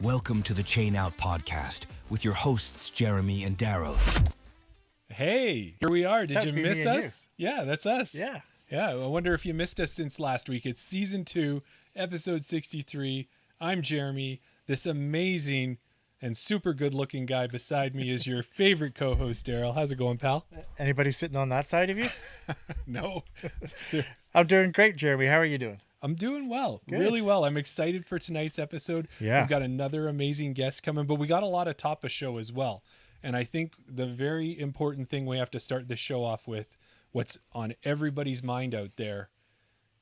Welcome to the Chain Out Podcast with your hosts, Jeremy and Daryl. Hey, here we are. Did That'd you be miss me and us? Yeah, that's us. Yeah. Yeah, I wonder if you missed us since last week. It's season 2, episode 63. I'm Jeremy. This amazing and super good looking guy beside me is your favorite co-host, Daryl. How's it going, pal? Anybody sitting on that side of you? No. I'm doing great, Jeremy. How are you doing? I'm doing well, Good. really well. I'm excited for tonight's episode. Yeah. We've got another amazing guest coming, but we got a lot of top of show as well. And I think the very important thing we have to start the show off with, what's on everybody's mind out there,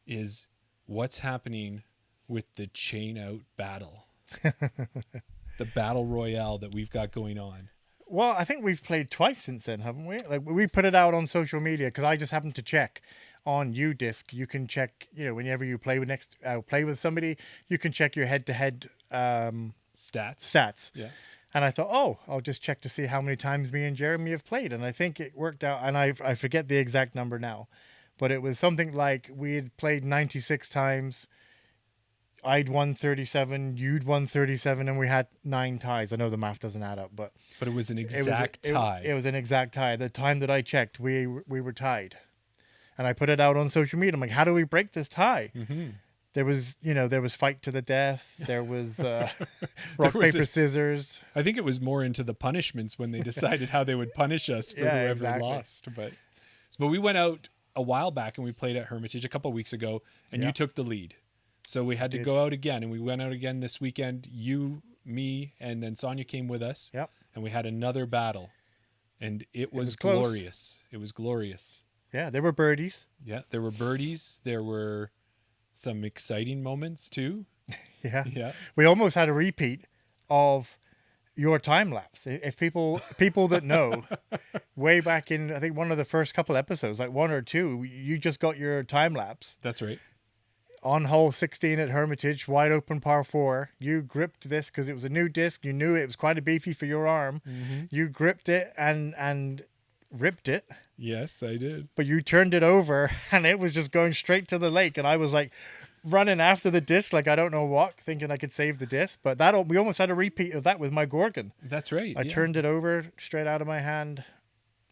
is what's happening with the Chain Out battle. The battle royale that we've got going on. Well, I think we've played twice since then, haven't we? Like we put it out on social media because I just happened to check on UDisc. You can check, whenever you play with somebody, you can check your head-to-head stats. Yeah. And I thought, I'll just check to see how many times me and Jeremy have played. And I think it worked out. And I forget the exact number now, but it was something like we had played 96 times. I'd won 37, you'd won 37, and we had 9 ties. I know the math doesn't add up, but it was an exact tie. It was an exact tie. The time that I checked, we were tied. And I put it out on social media. I'm like, how do we break this tie? Mm-hmm. There was fight to the death. There was rock, paper, scissors. I think it was more into the punishments when they decided how they would punish us for whoever exactly. lost. But we went out a while back and we played at Hermitage a couple of weeks ago, and you took the lead. So we had to go out again, and we went out again this weekend. You, me, and then Sonia came with us. Yep. And we had another battle, and it was close. glorious. It was glorious. Yeah, there were birdies. Yeah, there were birdies. There were some exciting moments too. Yeah. Yeah. We almost had a repeat of your time lapse. If people that know, way back in, I think one of the first couple episodes, like 1 or 2, you just got your time lapse. That's right. On hole 16 at Hermitage, wide open par 4. You gripped this because it was a new disc. You knew it was quite a beefy for your arm. Mm-hmm. You gripped it and ripped it. Yes, I did. But you turned it over and it was just going straight to the lake. And I was like running after the disc like I don't know what, thinking I could save the disc. But we almost had a repeat of that with my Gorgon. That's right. I turned it over straight out of my hand,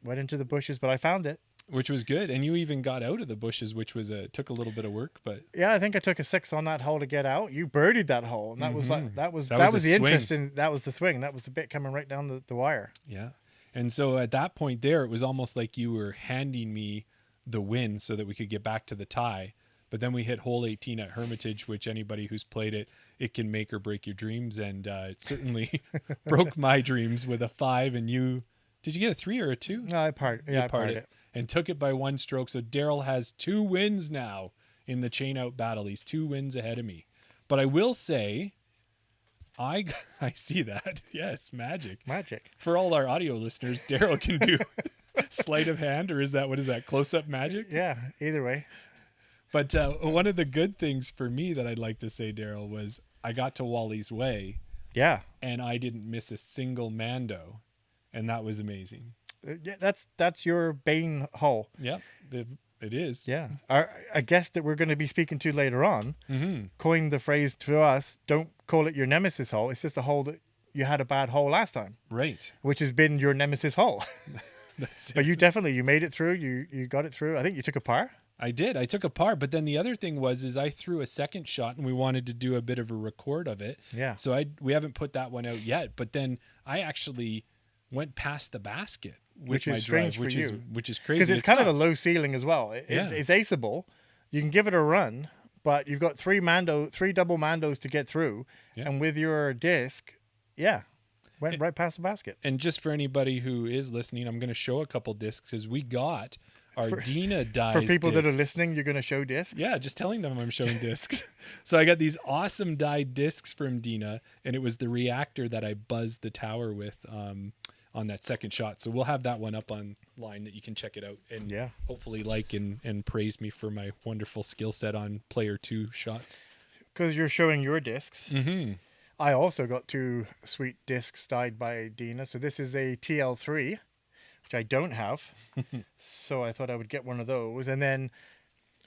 went into the bushes, but I found it. Which was good. And you even got out of the bushes, which was took a little bit of work, but yeah, I think I took a 6 on that hole to get out. You birdied that hole, and that was like that was the swing. interesting. That was the swing. That was the bit coming right down the wire. Yeah. And so at that point there, it was almost like you were handing me the win so that we could get back to the tie. But then we hit hole 18 at Hermitage, which anybody who's played it can make or break your dreams. And it certainly broke my dreams with a 5. And did you get a 3 or a 2? No, I parred it. And took it by 1 stroke. So Daryl has 2 wins now in the Chain Out battle. He's 2 wins ahead of me. But I will say, I see that. Yes, magic. For all our audio listeners, Daryl can do sleight of hand, or what is that, close-up magic? Yeah, either way. But one of the good things for me that I'd like to say, Daryl, was I got to Wally's Way. Yeah. And I didn't miss a single Mando. And that was amazing. Yeah, that's your Bane hole. Yep, it is. Yeah. A guest that we're going to be speaking to later on coined the phrase to us, don't call it your nemesis hole. It's just a hole that you had a bad hole last time. Right. Which has been your nemesis hole. That's but you made it through. You got it through. I think you took a par. I did. I took a par. But then the other thing is I threw a second shot, and we wanted to do a bit of a record of it. Yeah. So we haven't put that one out yet. But then I actually went past the basket. Which is strange for you. Which is crazy. Because it's kind of a low ceiling as well. It's aceable. You can give it a run, but you've got 3 double Mandos to get through. Yeah. And with your disc, went right past the basket. And just for anybody who is listening, I'm going to show a couple discs as we got our Dina dies. For people discs. that are listening, you're going to show discs? Yeah, just telling them I'm showing discs. So I got these awesome dyed discs from Dina, and it was the reactor that I buzzed the tower with on that second shot. So we'll have that one up online that you can check it out and hopefully like and praise me for my wonderful skill set on player 2 shots. Because you're showing your discs. Mm-hmm. I also got 2 sweet discs dyed by Dina. So this is a TL3, which I don't have. So I thought I would get one of those. And then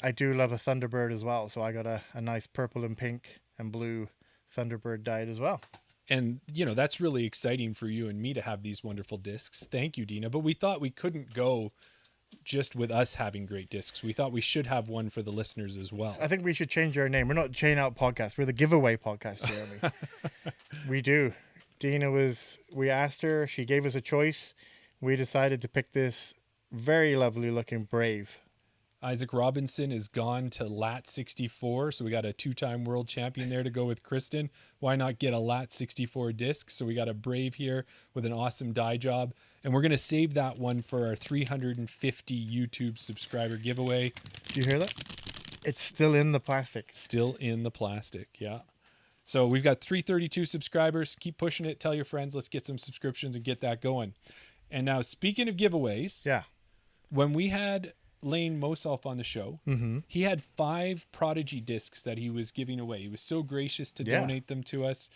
I do love a Thunderbird as well. So I got a nice purple and pink and blue Thunderbird dyed as well. And, you know, that's really exciting for you and me to have these wonderful discs. Thank you, Dina. But we thought we couldn't go just with us having great discs. We thought we should have one for the listeners as well. I think we should change our name. We're not Chain Out Podcast. We're the Giveaway Podcast, Jeremy. We do. Dina we asked her. She gave us a choice. We decided to pick this very lovely looking Brave. Isaac Robinson is gone to Lat 64, so we got a 2-time world champion there to go with Kristen. Why not get a Lat 64 disc? So we got a Brave here with an awesome dye job, and we're going to save that one for our 350 YouTube subscriber giveaway. Do you hear that? It's still in the plastic. Still in the plastic, yeah. So we've got 332 subscribers. Keep pushing it. Tell your friends. Let's get some subscriptions and get that going. And now, speaking of giveaways, yeah, when we had Lane Moself on the show, he had 5 Prodigy discs that he was giving away. He was so gracious to donate them to us.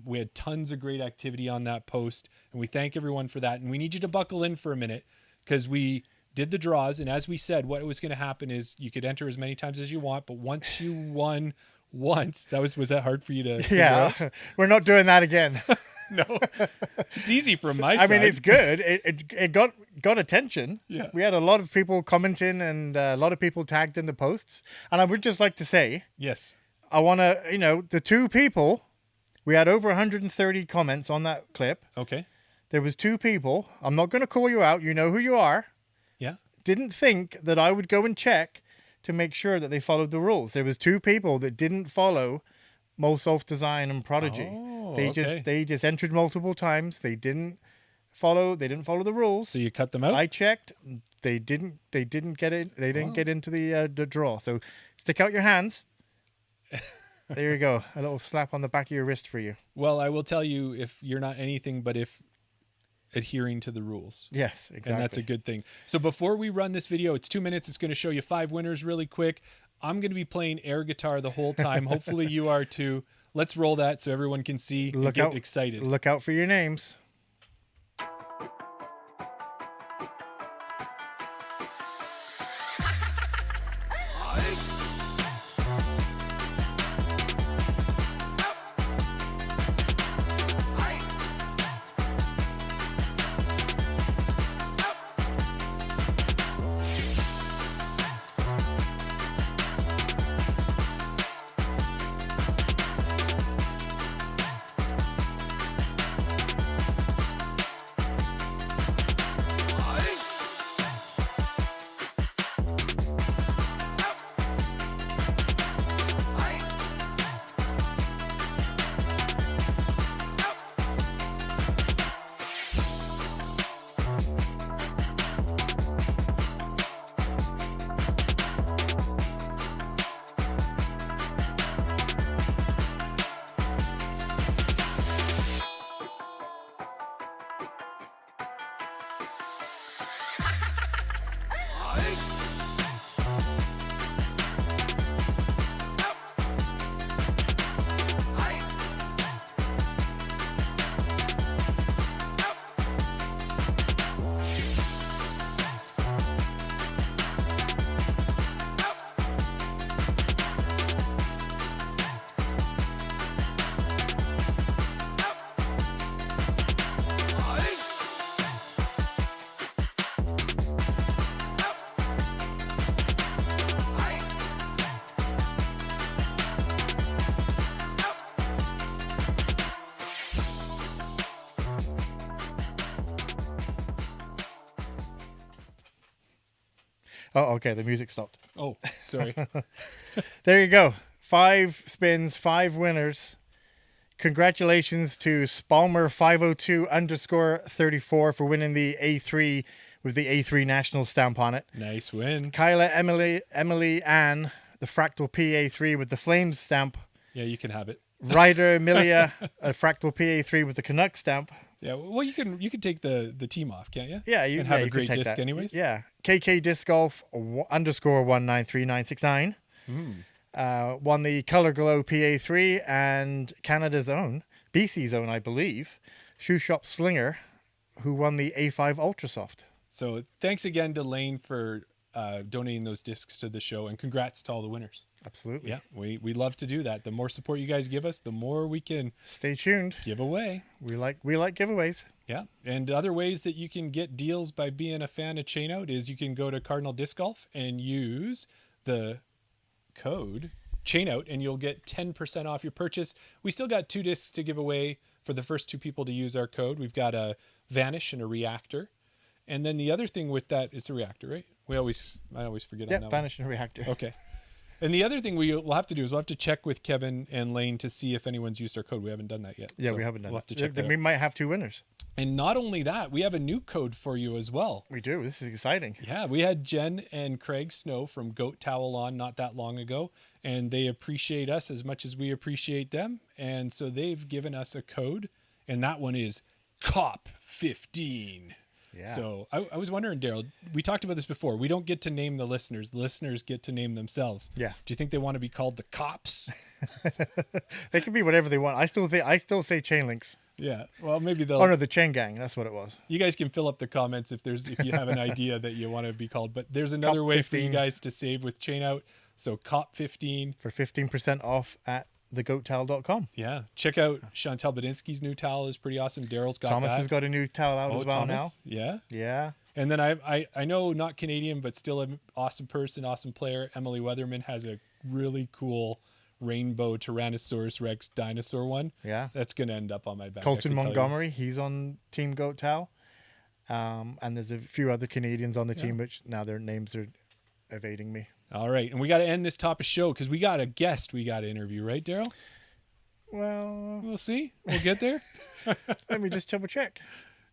We had tons of great activity on that post, and we thank everyone for that. And we need you to buckle in for a minute, because we did the draws, and as we said, what was going to happen is you could enter as many times as you want, but once you won once, was that hard for you to figure out? We're not doing that again. No, it's easy from my side. I mean, it's good. It got attention. Yeah. We had a lot of people commenting and a lot of people tagged in the posts. And I would just like to say, yes, I want to, the 2 people, we had over 130 comments on that clip. Okay. There was 2 people. I'm not going to call you out. You know who you are. Yeah. Didn't think that I would go and check to make sure that they followed the rules. There was 2 people that didn't follow Moself Design and Prodigy. They just entered multiple times. They didn't follow the rules. So you cut them out? I checked. They didn't get it. They didn't get into the draw. So stick out your hands. There you go. A little slap on the back of your wrist for you. Well, I will tell you, if you're not anything but if adhering to the rules. Yes, exactly. And that's a good thing. So before we run this video, it's 2 minutes. It's going to show you 5 winners really quick. I'm going to be playing air guitar the whole time. Hopefully you are too. Let's roll that so everyone can see and get excited. Look out for your names. Oh, okay. The music stopped. Oh, sorry. There you go. 5 spins, 5 winners. Congratulations to Spalmer502_34 for winning the A3 with the A3 National stamp on it. Nice win. Kyla Emily Ann, the Fractal PA3 with the Flames stamp. Yeah, you can have it. Ryder Amelia, a Fractal PA3 with the Canuck stamp. Yeah, well, you can take the team off, can't you? Yeah, and have a you great could take disc that. anyways. Yeah, KK Disc Golf _193969 won the Color Glow PA3, and Canada's own, BC's own, I believe, Shoe Shop Slinger, who won the A5 Ultra Soft. So thanks again to Lane for donating those discs to the show, and congrats to all the winners. Absolutely. Yeah, we love to do that. The more support you guys give us, the more we can Stay tuned. give away. We like giveaways. Yeah, and other ways that you can get deals by being a fan of Chain Out is you can go to Cardinal Disc Golf and use the code Chain Out, and you'll get 10% off your purchase. We still got 2 discs to give away for the first 2 people to use our code. We've got a Vanish and a Reactor. And then the other thing with that is a Reactor, right? I always forget on that Vanish and Reactor. one. Okay. And the other thing we'll have to do is we'll have to check with Kevin and Lane to see if anyone's used our code. We haven't done that yet. Yeah, so we haven't done we'll have that. to check that We out. might have 2 winners. And not only that, we have a new code for you as well. We do. This is exciting. Yeah, we had Jen and Craig Snow from Goat Towel on not that long ago, and they appreciate us as much as we appreciate them. And so they've given us a code, and that one is COP15. Yeah. So I was wondering, Daryl, we talked about this before. We don't get to name the listeners. The listeners get to name themselves. Yeah. Do you think they want to be called the Cops? They can be whatever they want. I still say chain links. Yeah. Well, maybe they'll. Oh no, the chain gang. That's what it was. You guys can fill up the comments if you have an idea that you want to be called. But there's another way for you guys to save with Chain Out. So COP15 for 15% off at thegoattowel.com. Yeah, check out Chantal Badinsky's new towel is pretty awesome. Daryl's got Thomas that. has got a new towel out as well Thomas? now. Yeah. Yeah. And then I know not Canadian, but still an awesome person, awesome player. Emily Weatherman has a really cool rainbow Tyrannosaurus Rex dinosaur one. Yeah. That's going to end up on my back. Colton Montgomery, he's on Team Goat Towel. And there's a few other Canadians on the team, which now their names are evading me. All right. And we got to end this top of show because we got a guest we got to interview, right, Daryl? Well, we'll see. We'll get there. Let me just double check.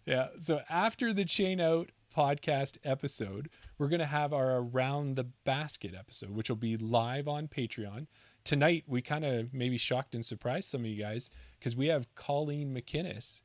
Yeah. So after the Chain Out podcast episode, we're going to have our Around the Basket episode, which will be live on Patreon. Tonight, we kind of maybe shocked and surprised some of you guys because we have Colleen McInnes,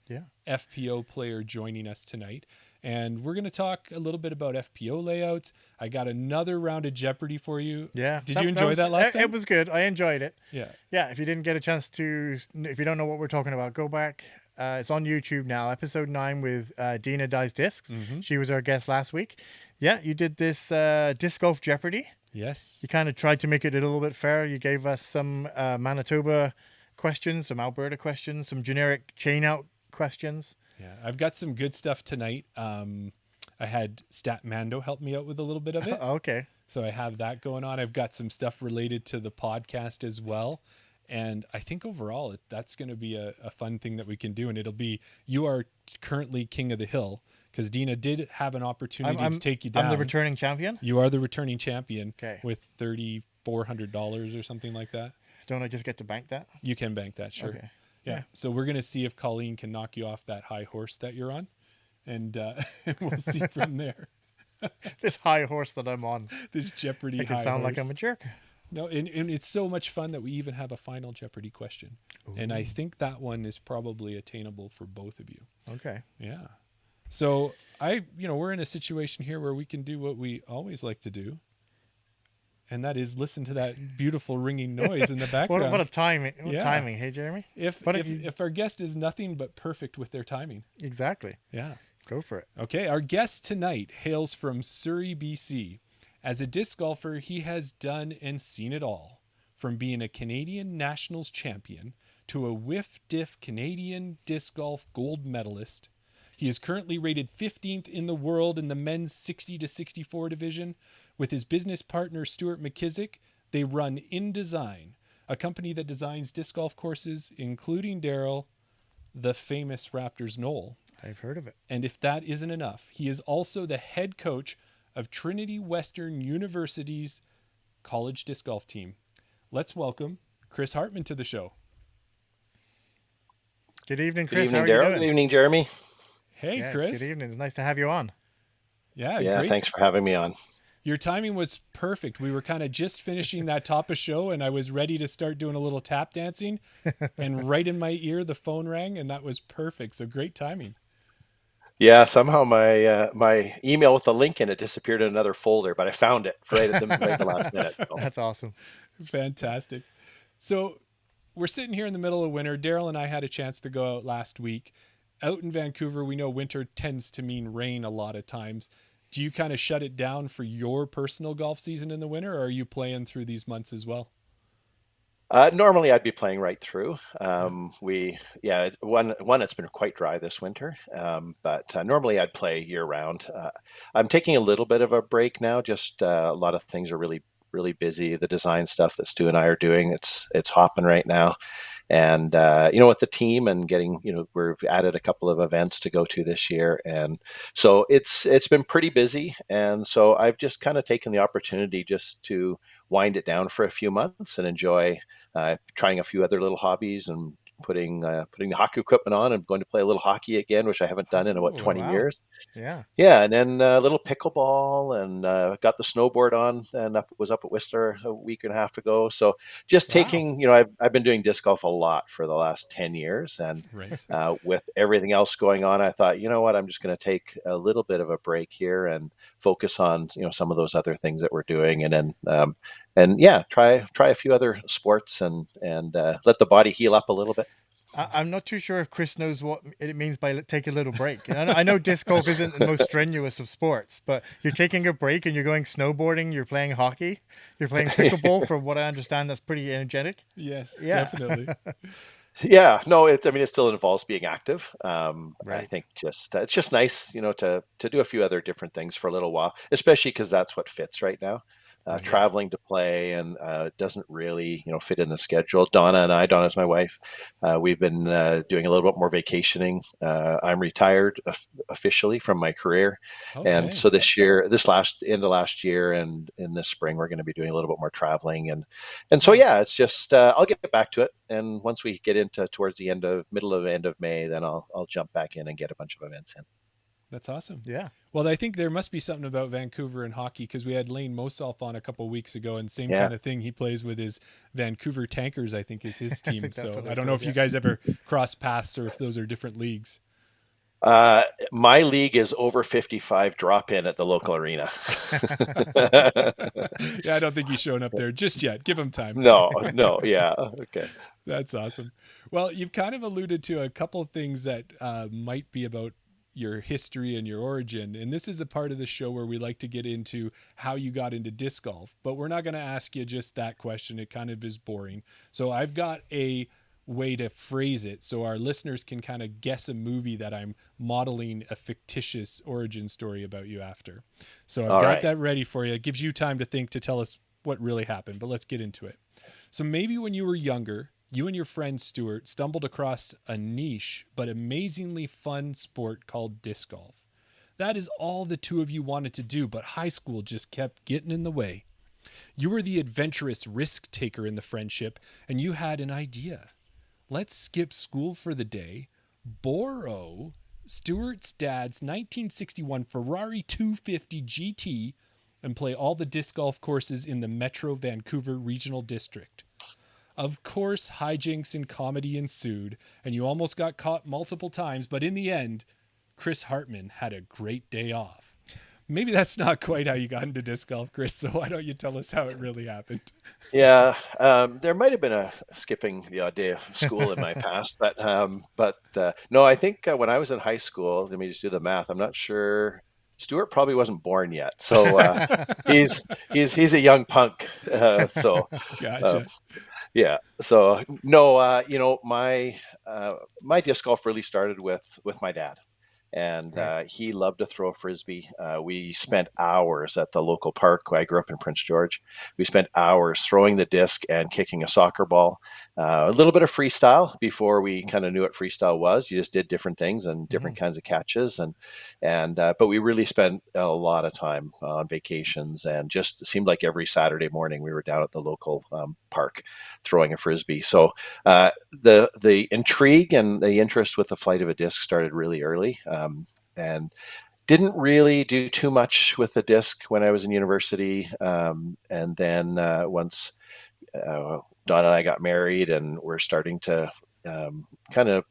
FPO player, joining us tonight. And we're going to talk a little bit about FPO layouts. I got another round of Jeopardy for you. Yeah. Did you enjoy that last time? It was good. I enjoyed it. Yeah. Yeah. If you didn't get a chance to, if you don't know what we're talking about, go back. It's on YouTube now. Episode 9 with Dina Dies Discs. Mm-hmm. She was our guest last week. Yeah. You did this Disc Golf Jeopardy. Yes. You kind of tried to make it a little bit fair. You gave us some Manitoba questions, some Alberta questions, some generic chain out questions. Yeah, I've got some good stuff tonight. I had Stat Mando help me out with a little bit of it. Okay. So I have that going on. I've got some stuff related to the podcast as well. And I think overall that's going to be a fun thing that we can do. And it'll be, you are currently king of the hill because Dina did have an opportunity to take you down. I'm the returning champion? You are the returning champion with $3,400 or something like that. Don't I just get to bank that? You can bank that, sure. Okay. Yeah. So we're going to see if Colleen can knock you off that high horse that you're on. And we'll see from there. This high horse that I'm on. This Jeopardy high horse. I can sound like I'm a jerk. No, and it's so much fun that we even have a final Jeopardy question. Ooh. And I think that one is probably attainable for both of you. Okay. Yeah. So we're in a situation here where we can do what we always like to do. And that is listen to that beautiful ringing noise in the background. What a timing! Timing, hey Jeremy. If our guest is nothing but perfect with their timing. Exactly. Yeah. Go for it. Okay, our guest tonight hails from Surrey, BC. As a disc golfer, he has done and seen it all, from being a Canadian Nationals champion to a WFDF Canadian Disc Golf gold medalist. He is currently rated 15th in the world in the men's 60 to 64 division. With his business partner, Stewart McIsack, they run InDesign, a company that designs disc golf courses, including Daryl, the famous Raptor's Knoll. I've heard of it. And if that isn't enough, he is also the head coach of Trinity Western University's college disc golf team. Let's welcome Chris Hartmann to the show. Good evening, Chris. Good evening, How are you Daryl. doing? Good evening, Jeremy. Hey, Chris. Good evening. It's nice to have you on. Yeah, great. Thanks for having me on. Your timing was perfect. We were kind of just finishing that top of show, and I was ready to start doing a little tap dancing. And right in my ear, the phone rang, and that was perfect. So great timing. Yeah, somehow my email with the link in it disappeared in another folder, but I found it right at the last minute. So. That's awesome. Fantastic. So we're sitting here in the middle of winter. Daryl and I had a chance to go out last week. Out in Vancouver, we know winter tends to mean rain a lot of times. Do you kind of shut it down for your personal golf season in the winter, or are you playing through these months as well? Normally, I'd be playing right through. Yeah. It's been quite dry this winter, but normally I'd play year round. I'm taking a little bit of a break now. Just a lot of things are really busy. The design stuff that Stu and I are doing, it's hopping right now. And with the team and getting, we've added a couple of events to go to this year, and so it's been pretty busy. And so I've just kind of taken the opportunity just to wind it down for a few months and enjoy trying a few other little hobbies and putting the hockey equipment on and going to play a little hockey again, which I haven't done in about Oh, 20 wow. years. Yeah. Yeah, and then a little pickleball, and got the snowboard on, and was up at Whistler a week and a half ago. So just Wow. taking, I've been doing disc golf a lot for the last 10 years, and Right. with everything else going on, I thought, you know what, I'm just going to take a little bit of a break here and focus on, some of those other things that we're doing, and then and yeah, try a few other sports and let the body heal up a little bit. I'm not too sure if Chris knows what it means by take a little break. And I know disc golf isn't the most strenuous of sports, but you're taking a break and you're going snowboarding, you're playing hockey, you're playing pickleball. From what I understand, that's pretty energetic. Yes, Yeah. definitely. Yeah, no, it still involves being active. I Right. think just it's just nice, to do a few other different things for a little while, especially because that's what fits right now. Right. Yeah. Traveling to play and it doesn't really, fit in the schedule. Donna's my wife, we've been doing a little bit more vacationing. I'm retired officially from my career, and Okay. so end of last year and in this spring, we're going to be doing a little bit more traveling, and so yeah, Nice. it's just I'll get back to it, and once we get into towards the end of May, then I'll jump back in and get a bunch of events in. That's awesome. Yeah. Well, I think there must be something about Vancouver and hockey because we had Lane Mosoff on a couple of weeks ago, and same Yeah. kind of thing. He plays with his Vancouver Tankers, I think is his I team. think that's So what I they're don't know called. if you Yeah. guys ever cross paths or if those are different leagues. My league is over 55 drop in at the local arena. Yeah, I don't think he's showing up there just yet. Give him time. No, no, yeah, okay. That's awesome. Well, you've kind of alluded to a couple of things that might be about your history and your origin. And this is a part of the show where we like to get into how you got into disc golf, but we're not going to ask you just that question. It kind of is boring. So I've got a way to phrase it so our listeners can kind of guess a movie that I'm modeling a fictitious origin story about you after. So I've All got right. that ready for you. It gives you time to think to tell us what really happened, but let's get into it. So maybe when you were younger, you and your friend Stewart stumbled across a niche but amazingly fun sport called disc golf. That is all the two of you wanted to do, but high school just kept getting in the way. You were the adventurous risk taker in the friendship, and you had an idea. Let's skip school for the day, borrow Stewart's dad's 1961 Ferrari 250 GT, and play all the disc golf courses in the Metro Vancouver Regional District. Of course, hijinks and comedy ensued, and you almost got caught multiple times, but in the end, Chris Hartmann had a great day off. Maybe that's not quite how you got into disc golf, Chris, so why don't you tell us how it really happened? Yeah, there might have been a skipping the odd day of school in my past, but no, I think when I was in high school, let me just do the math. I'm not sure. Stuart probably wasn't born yet, so he's he's a young punk. Um, Gotcha. yeah, so no, my disc golf really started with my dad, and Right. he loved to throw a frisbee. We spent hours at the local park. I grew up in Prince George. We spent hours throwing the disc and kicking a soccer ball. A little bit of freestyle before we kind of knew what freestyle was. You just did different things and Mhm. different kinds of catches, and but we really spent a lot of time on vacations, and just it seemed like every Saturday morning we were down at the local park throwing a frisbee. So the intrigue and the interest with the flight of a disc started really early, and didn't really do too much with the disc when I was in university. And then once Don and I got married and we're starting to kind of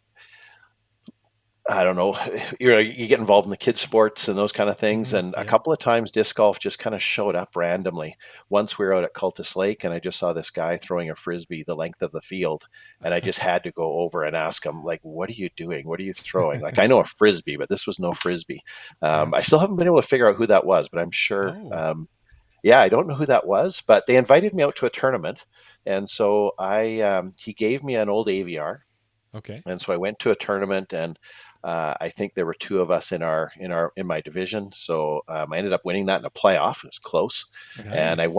I don't know, you get involved in the kids' sports and those kind of things. And a Yeah. couple of times disc golf just kind of showed up randomly. Once we were out at Cultus Lake and I just saw this guy throwing a frisbee the length of the field. And I just had to go over and ask him, like, what are you doing? What are you throwing? Like, I know a frisbee, but this was no frisbee. Yeah. I still haven't been able to figure out who that was, but I'm sure. Oh, Yeah, I don't know who that was, but they invited me out to a tournament. And so he gave me an old AVR. okay. And so I went to a tournament, and I think there were two of us in my division. So I ended up winning that in a playoff. It was close, and I Nice.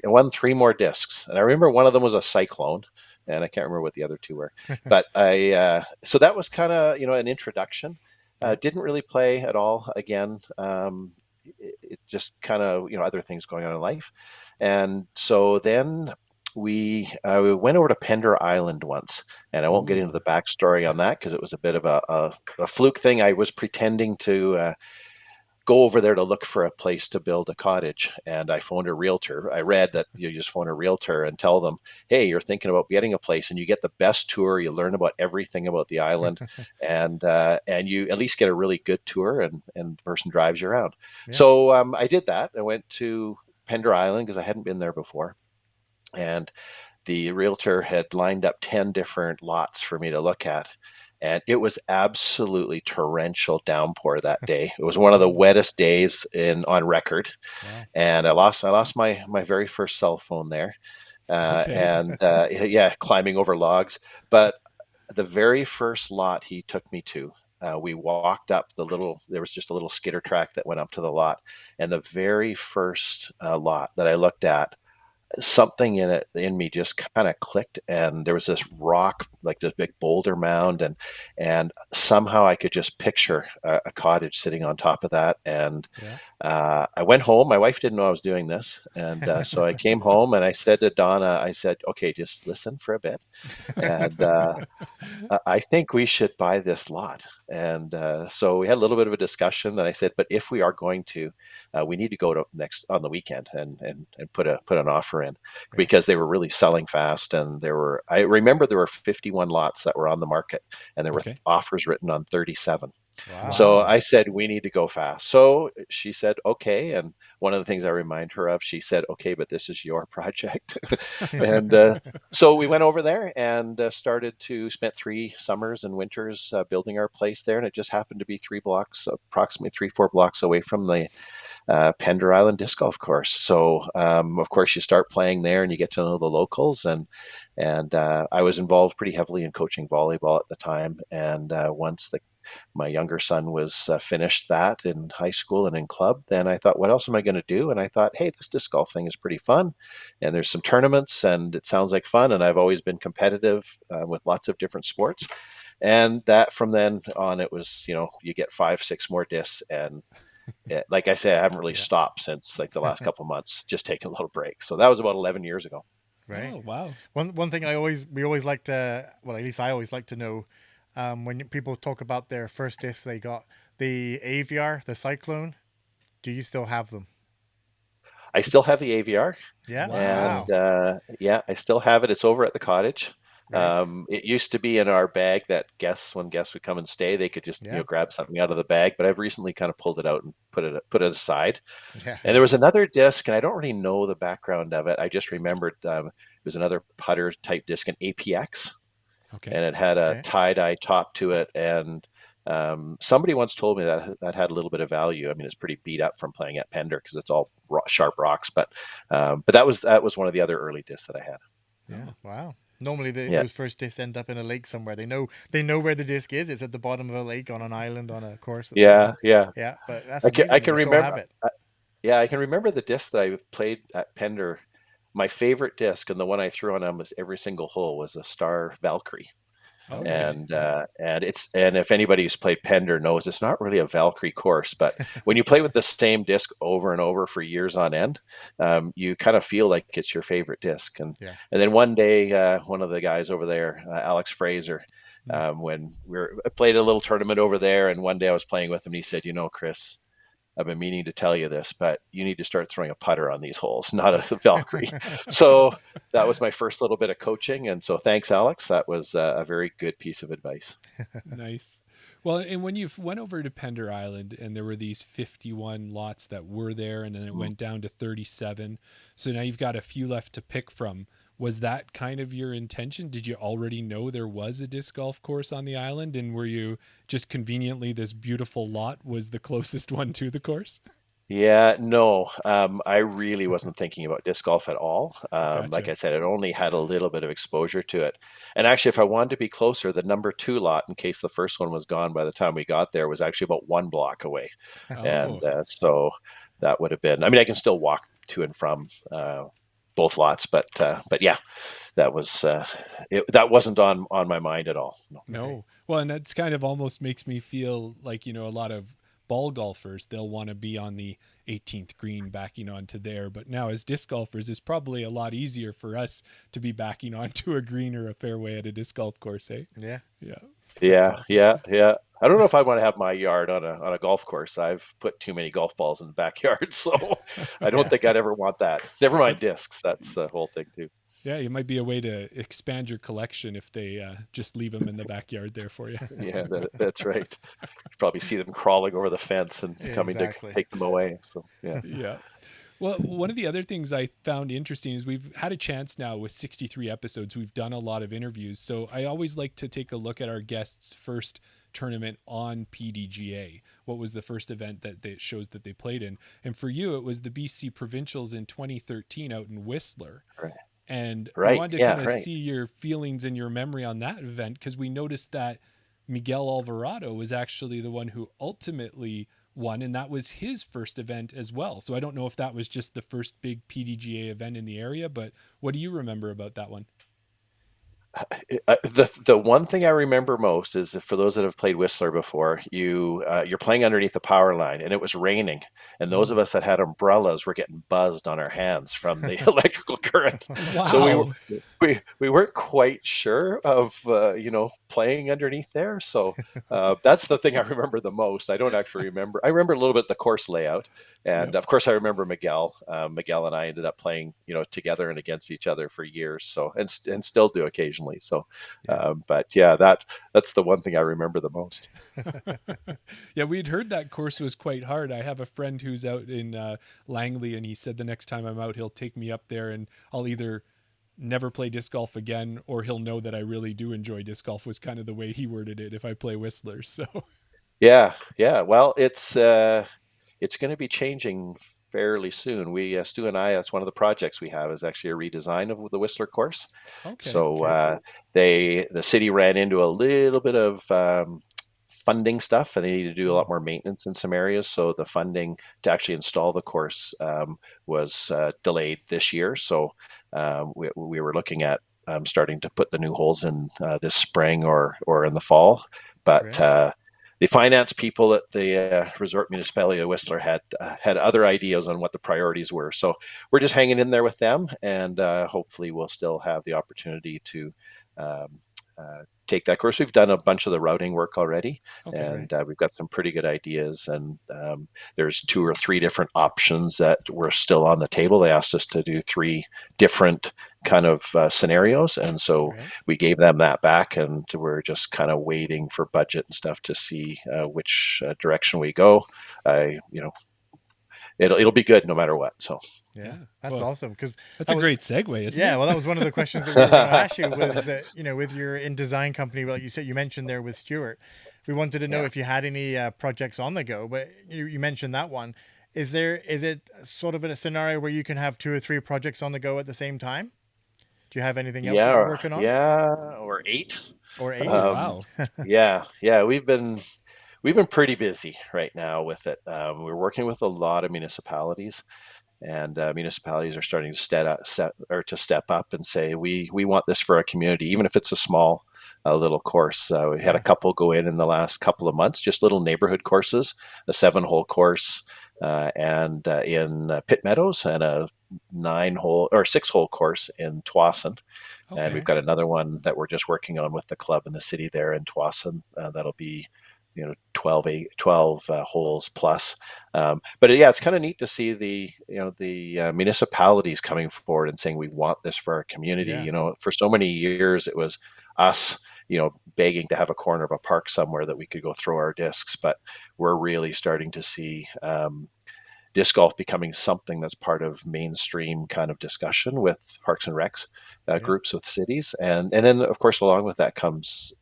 won three more discs. And I remember one of them was a Cyclone, and I can't remember what the other two were. But so that was kind of an introduction. Yeah. Didn't really play at all again. It just kind of other things going on in life, and so then we went over to Pender Island once, and I won't get into Ooh. the backstory on that because it was a bit of a fluke thing. I was pretending to go over there to look for a place to build a cottage, and I phoned a realtor. I read that you just phone a realtor and tell them, "Hey, you're thinking about getting a place, and you get the best tour. You learn about everything about the island, and you at least get a really good tour, and the person drives you around." Yeah. So I did that. I went to Pender Island because I hadn't been there before, and the realtor had lined up 10 different lots for me to look at. And it was absolutely torrential downpour that day. It was one of the Oh, wettest days on record. wow. And I lost my very first cell phone there. Okay. And yeah, climbing over logs. But the very first lot he took me to, we walked up there was just a little skidder track that went up to the lot. And the very first lot that I looked at, something in me just kind of clicked, and there was this rock, like this big boulder mound, and somehow I could just picture a cottage sitting on top of that. And Yeah. I went home. My wife didn't know I was doing this, and so I came home and I said to Donna, I said, okay, just listen for a bit, and I think we should buy this lot. And so we had a little bit of a discussion, and I said, but if we are going to, we need to go to next on the weekend and put an offer in, Yeah. because they were really selling fast. And I remember there were 51 lots that were on the market, and there were Okay. offers written on 37. Wow. So Wow. I said, we need to go fast. So she said, okay. And one of the things I remind her of, she said, okay, but this is your project. And so we went over there and spent 3 summers and winters building our place there. And it just happened to be approximately 3-4 blocks away from the Pender Island Disc Golf Course. So of course you start playing there and you get to know the locals. And I was involved pretty heavily in coaching volleyball at the time. And once my younger son was finished that in high school and in club, then I thought, what else am I going to do? And I thought, hey, this disc golf thing is pretty fun, and there's some tournaments, and it sounds like fun. And I've always been competitive with lots of different sports. And that from then on, it was, you get 5-6 more discs. And like I say, I haven't really Yeah. stopped since like the last couple of months, just taking a little break. So that was about 11 years ago. Right. Oh, wow. One thing we always like to, well, at least I always like to know, when people talk about their first disc they got, the AVR, the Cyclone. Do you still have them? I still have the AVR. Yeah. And Wow. Wow. yeah, I still have it. It's over at the cottage. Right. It used to be in our bag that when guests would come and stay, they could just Yeah. grab something out of the bag. But I've recently kind of pulled it out and put it aside. Yeah. And there was another disc, and I don't really know the background of it. I just remembered it was another putter type disc, an APX, Okay. and it had a Okay. tie-dye top to it. And somebody once told me that had a little bit of value. I mean, it's pretty beat up from playing at Pender because it's all sharp rocks. But that was one of the other early discs that I had. Yeah. Oh, Wow. Normally, Yeah, those first discs end up in a lake somewhere. They know where the disc is. It's at the bottom of a lake on an island on a course that they yeah, have. yeah. Yeah, but that's I amazing that can you still have remember. it. Yeah, I can remember the disc that I played at Pender. My favorite disc, and the one I threw on almost every single hole, was a Star Valkyrie. Okay. okay. And if anybody who's played Pender knows, it's not really a Valkyrie course, but when you play with the same disc over and over for years on end, you kind of feel like it's your favorite disc. And Yeah. and then one day, one of the guys over there, Alex Fraser, Mm. when I played a little tournament over there, and one day I was playing with him, and he said, Chris, I've been meaning to tell you this, but you need to start throwing a putter on these holes, not a Valkyrie. So that was my first little bit of coaching. And so thanks, Alex. That was a very good piece of advice. Nice. Well, and when you went over to Pender Island and there were these 51 lots that were there, and then it went down to 37. So now you've got a few left to pick from. Was that kind of your intention? Did you already know there was a disc golf course on the island? And were you just conveniently this beautiful lot was the closest one to the course? Yeah, no, I really wasn't thinking about disc golf at all. Like Gotcha. I said, it only had a little bit of exposure to it. And actually, if I wanted to be closer, the number two lot, in case the first one was gone by the time we got there, was actually about 1 block away. And Oh, so that would have been, I mean, I can still walk to and from both lots, but yeah, that wasn't on my mind at all. No. Okay. no. Well, and that's kind of almost makes me feel like, a lot of ball golfers, they'll want to be on the 18th green backing onto there. But now as disc golfers, it's probably a lot easier for us to be backing onto a green or a fairway at a disc golf course, eh? Yeah. Yeah. That's Yeah, awesome. yeah, yeah. I don't know if I want to have my yard on a golf course. I've put too many golf balls in the backyard, so I don't Yeah. think I'd ever want that. Never mind That- discs. That's the whole thing too. yeah, it might be a way to expand your collection if they just leave them in the backyard there for you. Yeah, that's right. You probably see them crawling over the fence and coming to Exactly. take them away. So yeah, Yeah. Well, one of the other things I found interesting is we've had a chance now with 63 episodes. We've done a lot of interviews. So I always like to take a look at our guests' first tournament on PDGA. What was the first event that shows that they played in? And for you, it was the BC Provincials in 2013 out in Whistler. right, And I right, wanted to yeah, kind of right. see your feelings and your memory on that event because we noticed that Miguel Alvarado was actually the one who ultimately won, and that was his first event as well. So I don't know if that was just the first big PDGA event in the area, but what do you remember about that one? The one thing I remember most is for those that have played Whistler before, you're playing underneath the power line, and it was raining, and those of Mm. us that had umbrellas were getting buzzed on our hands from the electrical current. So Wow. we weren't quite sure of playing underneath there. So that's the thing I remember the most. I don't actually remember. I remember a little bit the course layout, and Yep. of course I remember Miguel. Miguel and I ended up playing together and against each other for years. So and still do occasionally. So, Yeah. but yeah, that's the one thing I remember the most. Yeah, we'd heard that course was quite hard. I have a friend who's out in Langley, and he said the next time I'm out, he'll take me up there, and I'll either never play disc golf again, or he'll know that I really do enjoy disc golf. Was kind of the way he worded it. If I play Whistler, so Yeah, yeah. Well, it's going to be changing fairly soon. Stu and I, that's one of the projects we have is actually a redesign of the Whistler course. okay. So Okay. the city ran into a little bit of funding stuff, and they need to do a Mm. lot more maintenance in some areas. So the funding to actually install the course was delayed this year. So we were looking at starting to put the new holes in this spring or in the fall, but. Great. The finance people at the resort municipality of Whistler had other ideas on what the priorities were. So we're just hanging in there with them, and hopefully we'll still have the opportunity to um, take that course. We've done a bunch of the routing work already, Okay. Great. and we've got some pretty good ideas. And there's 2 or 3 different options that were still on the table. They asked us to do 3 different kind of scenarios, and so Great. we gave them that back, and we're just kind of waiting for budget and stuff to see which direction we go. It'll be good no matter what. So Yeah. Yeah. That's Well, awesome because that's a great segue, isn't yeah, it? well, that was one of the questions that we were going to ask you was that, with your InDesign company, well, you mentioned there with Stewart, we wanted to know yeah. if you had any projects on the go, but you mentioned that one. Is it sort of in a scenario where you can have 2 or 3 projects on the go at the same time? Do you have anything else that you're Yeah, working on? yeah, or 8. Or 8? Oh Um, wow. yeah. We've been pretty busy right now with it. We're working with a lot of municipalities, and municipalities are starting to step up and say we want this for our community, even if it's a small little course. We had a Yeah. couple go in the last couple of months, just little neighborhood courses, a 7-hole course, and in Pitt Meadows, and a 9-hole or 6-hole course in Twassen. And we've Okay. got another one that we're just working on with the club in the city there in Twassen. That'll be 12 holes plus. But yeah, it's kind of neat to see the municipalities coming forward and saying we want this for our community. Yeah. For so many years it was us begging to have a corner of a park somewhere that we could go throw our discs. But we're really starting to see disc golf becoming something that's part of mainstream kind of discussion with Parks and Recs groups with cities, and then of course along with that comes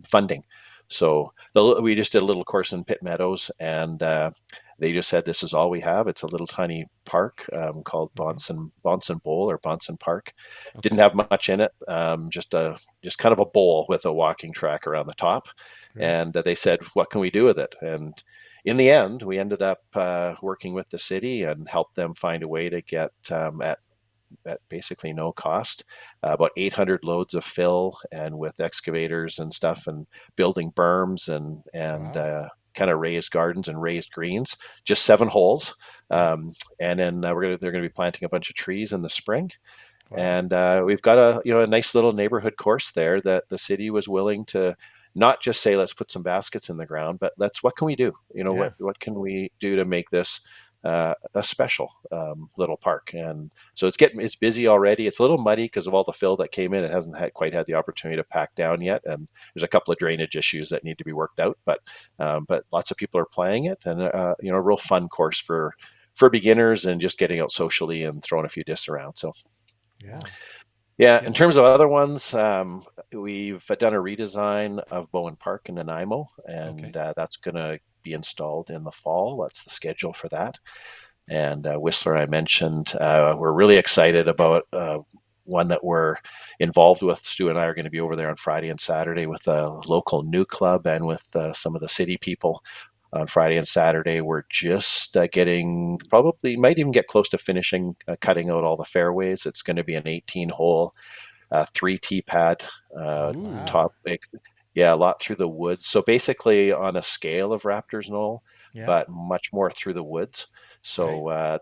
funding. So we just did a little course in Pitt Meadows, and they just said this is all we have. It's a little tiny park called Bonson Bowl or Bonson Park. Okay. Didn't have much in it, just kind of a bowl with a walking track around the top. And they said, what can we do with it? And in the end, we ended up working with the city and helped them find a way to get at basically no cost, about 800 loads of fill, and with excavators and stuff, and building berms and kind of raised gardens and raised greens, just 7 holes. And then they're going to be planting a bunch of trees in the spring. Wow. And we've got a nice little neighborhood course there that the city was willing to not just say, let's put some baskets in the ground, but what can we do? What can we do to make this a special little park? And so it's busy already. It's a little muddy because of all the fill that came in. It hasn't quite had the opportunity to pack down yet, and there's a couple of drainage issues that need to be worked out. But lots of people are playing it, and a real fun course for beginners and just getting out socially and throwing a few discs around. So yeah. In terms of other ones, we've done a redesign of Bowen Park in Nanaimo, and that's going to be installed in the fall. That's the schedule for that. And Whistler, I mentioned, we're really excited about one that we're involved with. Stu and I are going to be over there on Friday and Saturday with a local new club and with some of the city people. On Friday and Saturday, we're just probably might even get close to finishing cutting out all the fairways. It's going to be an 18-hole, 3-tee pad, top, a lot through the woods. So basically on a scale of Raptor's Knoll, but much more through the woods. So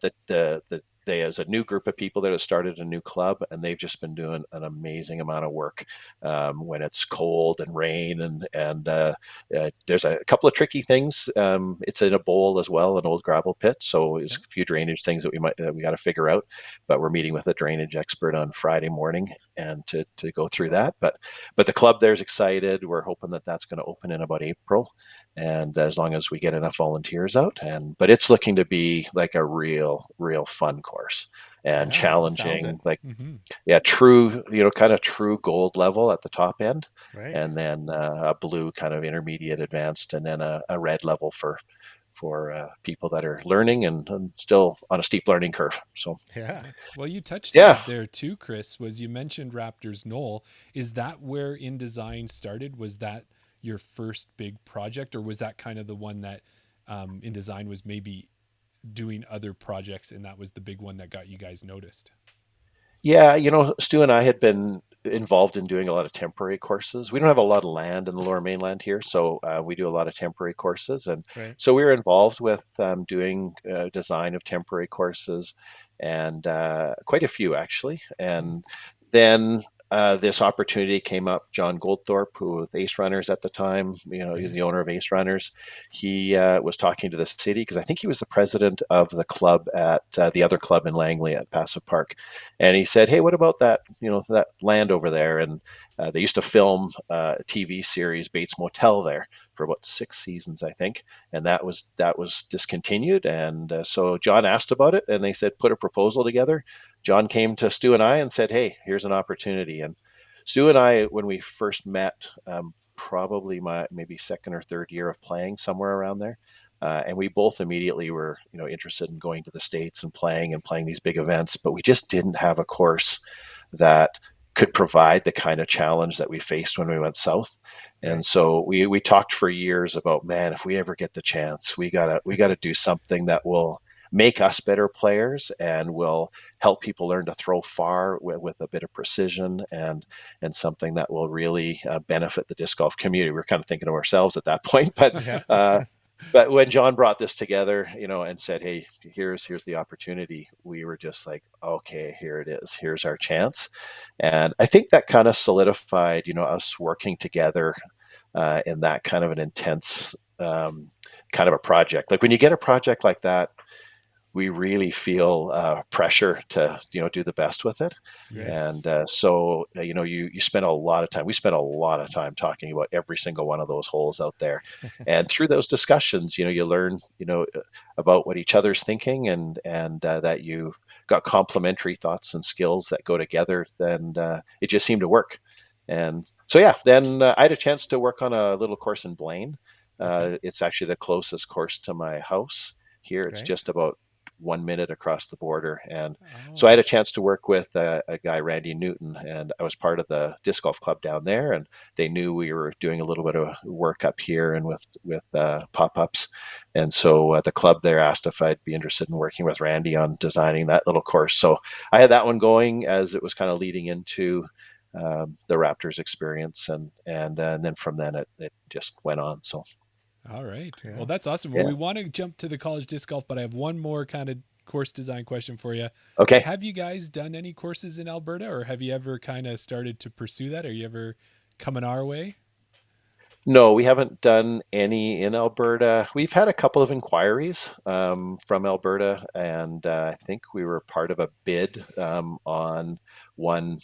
there's a new group of people that have started a new club, and they've just been doing an amazing amount of work when it's cold and rain, and there's a couple of tricky things. It's in a bowl as well, an old gravel pit, so there's a few drainage things that we got to figure out. But we're meeting with a drainage expert on Friday morning and to go through that. But the club there's excited. We're hoping that that's going to open in about April, and as long as we get enough volunteers out, but it's looking to be like a real fun course and challenging, true, kind of true gold level at the top end, and then a blue kind of intermediate advanced, and then a red level for people that are learning and still on a steep learning curve. So well, you touched on it there too, Chris. You mentioned Raptor's Knoll. Is that where InDesign started? Was that your first big project, or was that kind of the one that InDesign was maybe doing other projects, and that was the big one that got you guys noticed? Yeah, Stu and I had been involved in doing a lot of temporary courses. We don't have a lot of land in the Lower Mainland here, so we do a lot of temporary courses, and so we were involved with doing design of temporary courses, and quite a few actually. And then this opportunity came up. John Goldthorpe, who was Ace Runners at the time, he's the owner of Ace Runners. He was talking to the city, because I think he was the president of the club at the other club in Langley at Passive Park. And he said, hey, what about that, that land over there? And they used to film a TV series, Bates Motel, there for about 6 seasons, I think. And that was discontinued. And so John asked about it, and they said, put a proposal together. John came to Stu and I and said, hey, here's an opportunity. And Stu and I, when we first met, probably my maybe second or third year of playing, somewhere around there, and we both immediately were interested in going to the States and playing these big events, but we just didn't have a course that could provide the kind of challenge that we faced when we went south. And so we talked for years about, man, if we ever get the chance, we gotta do something that will make us better players and will help people learn to throw far with a bit of precision, and something that will really benefit the disc golf community. We were kind of thinking of ourselves at that point, but when John brought this together, and said, hey, here's the opportunity, we were just like, okay, here it is. Here's our chance. And I think that kind of solidified, us working together in that kind of an intense kind of a project. Like when you get a project like that, we really feel pressure to do the best with it. Yes. And so you spend a lot of time. We spent a lot of time talking about every single one of those holes out there, and through those discussions, you learn about what each other's thinking, and that you've got complementary thoughts and skills that go together. Then it just seemed to work. And so yeah, then I had a chance to work on a little course in Blaine. Okay. It's actually the closest course to my house here. It's Great. just about 1 minute across the border. And so I Oh, had a chance to work with a guy, Randy Newton, and I was part of the disc golf club down there. And they knew we were doing a little bit of work up here and with pop-ups. And so the club there asked if I'd be interested in working with Randy on designing that little course. So I had that one going as it was kind of leading into the Raptors experience, and then from then it just went on. So all right. Yeah. Well, that's awesome. Well, yeah. we want to jump to the college disc golf, but I have one more kind of course design question for you. Okay. Have you guys done any courses in Alberta, or have you ever kind of started to pursue that? Are you ever coming our way? No, we haven't done any in Alberta. We've had a couple of inquiries from Alberta, and I think we were part of a bid on one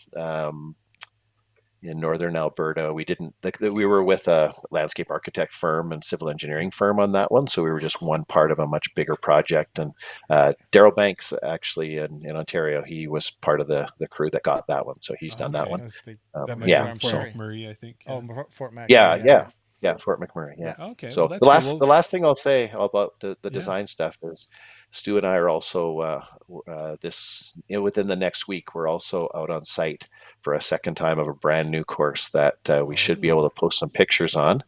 in northern Alberta. We didn't. We were with a landscape architect firm and civil engineering firm on that one, so we were just one part of a much bigger project. And Daryl Banks, actually in Ontario, he was part of the crew that got that one, so he's done that Okay. one. That's the That might Yeah. be Fort Fort So McMurray. McMurray, I think. Oh, Yeah. Fort McMurray. yeah, Yeah, yeah. Yeah, Fort McMurray. Yeah. yeah. Okay. Well, So that's the cool. last Well, the last thing I'll say about the yeah. design stuff is Stu and I are also within the next week we're also out on site for a second time of a brand new course that we should be Oh, able to post some pictures on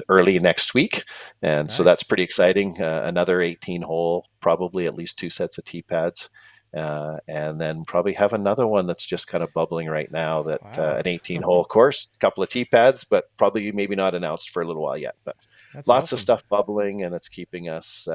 early next week, and so that's Nice. pretty exciting. Another 18 hole, probably at least two sets of tee pads. And then probably have another one that's just kind of bubbling right now, that Wow. an 18 hole course, a couple of tee pads, but probably maybe not announced for a little while yet. But That's lots of awesome. stuff bubbling, and it's keeping us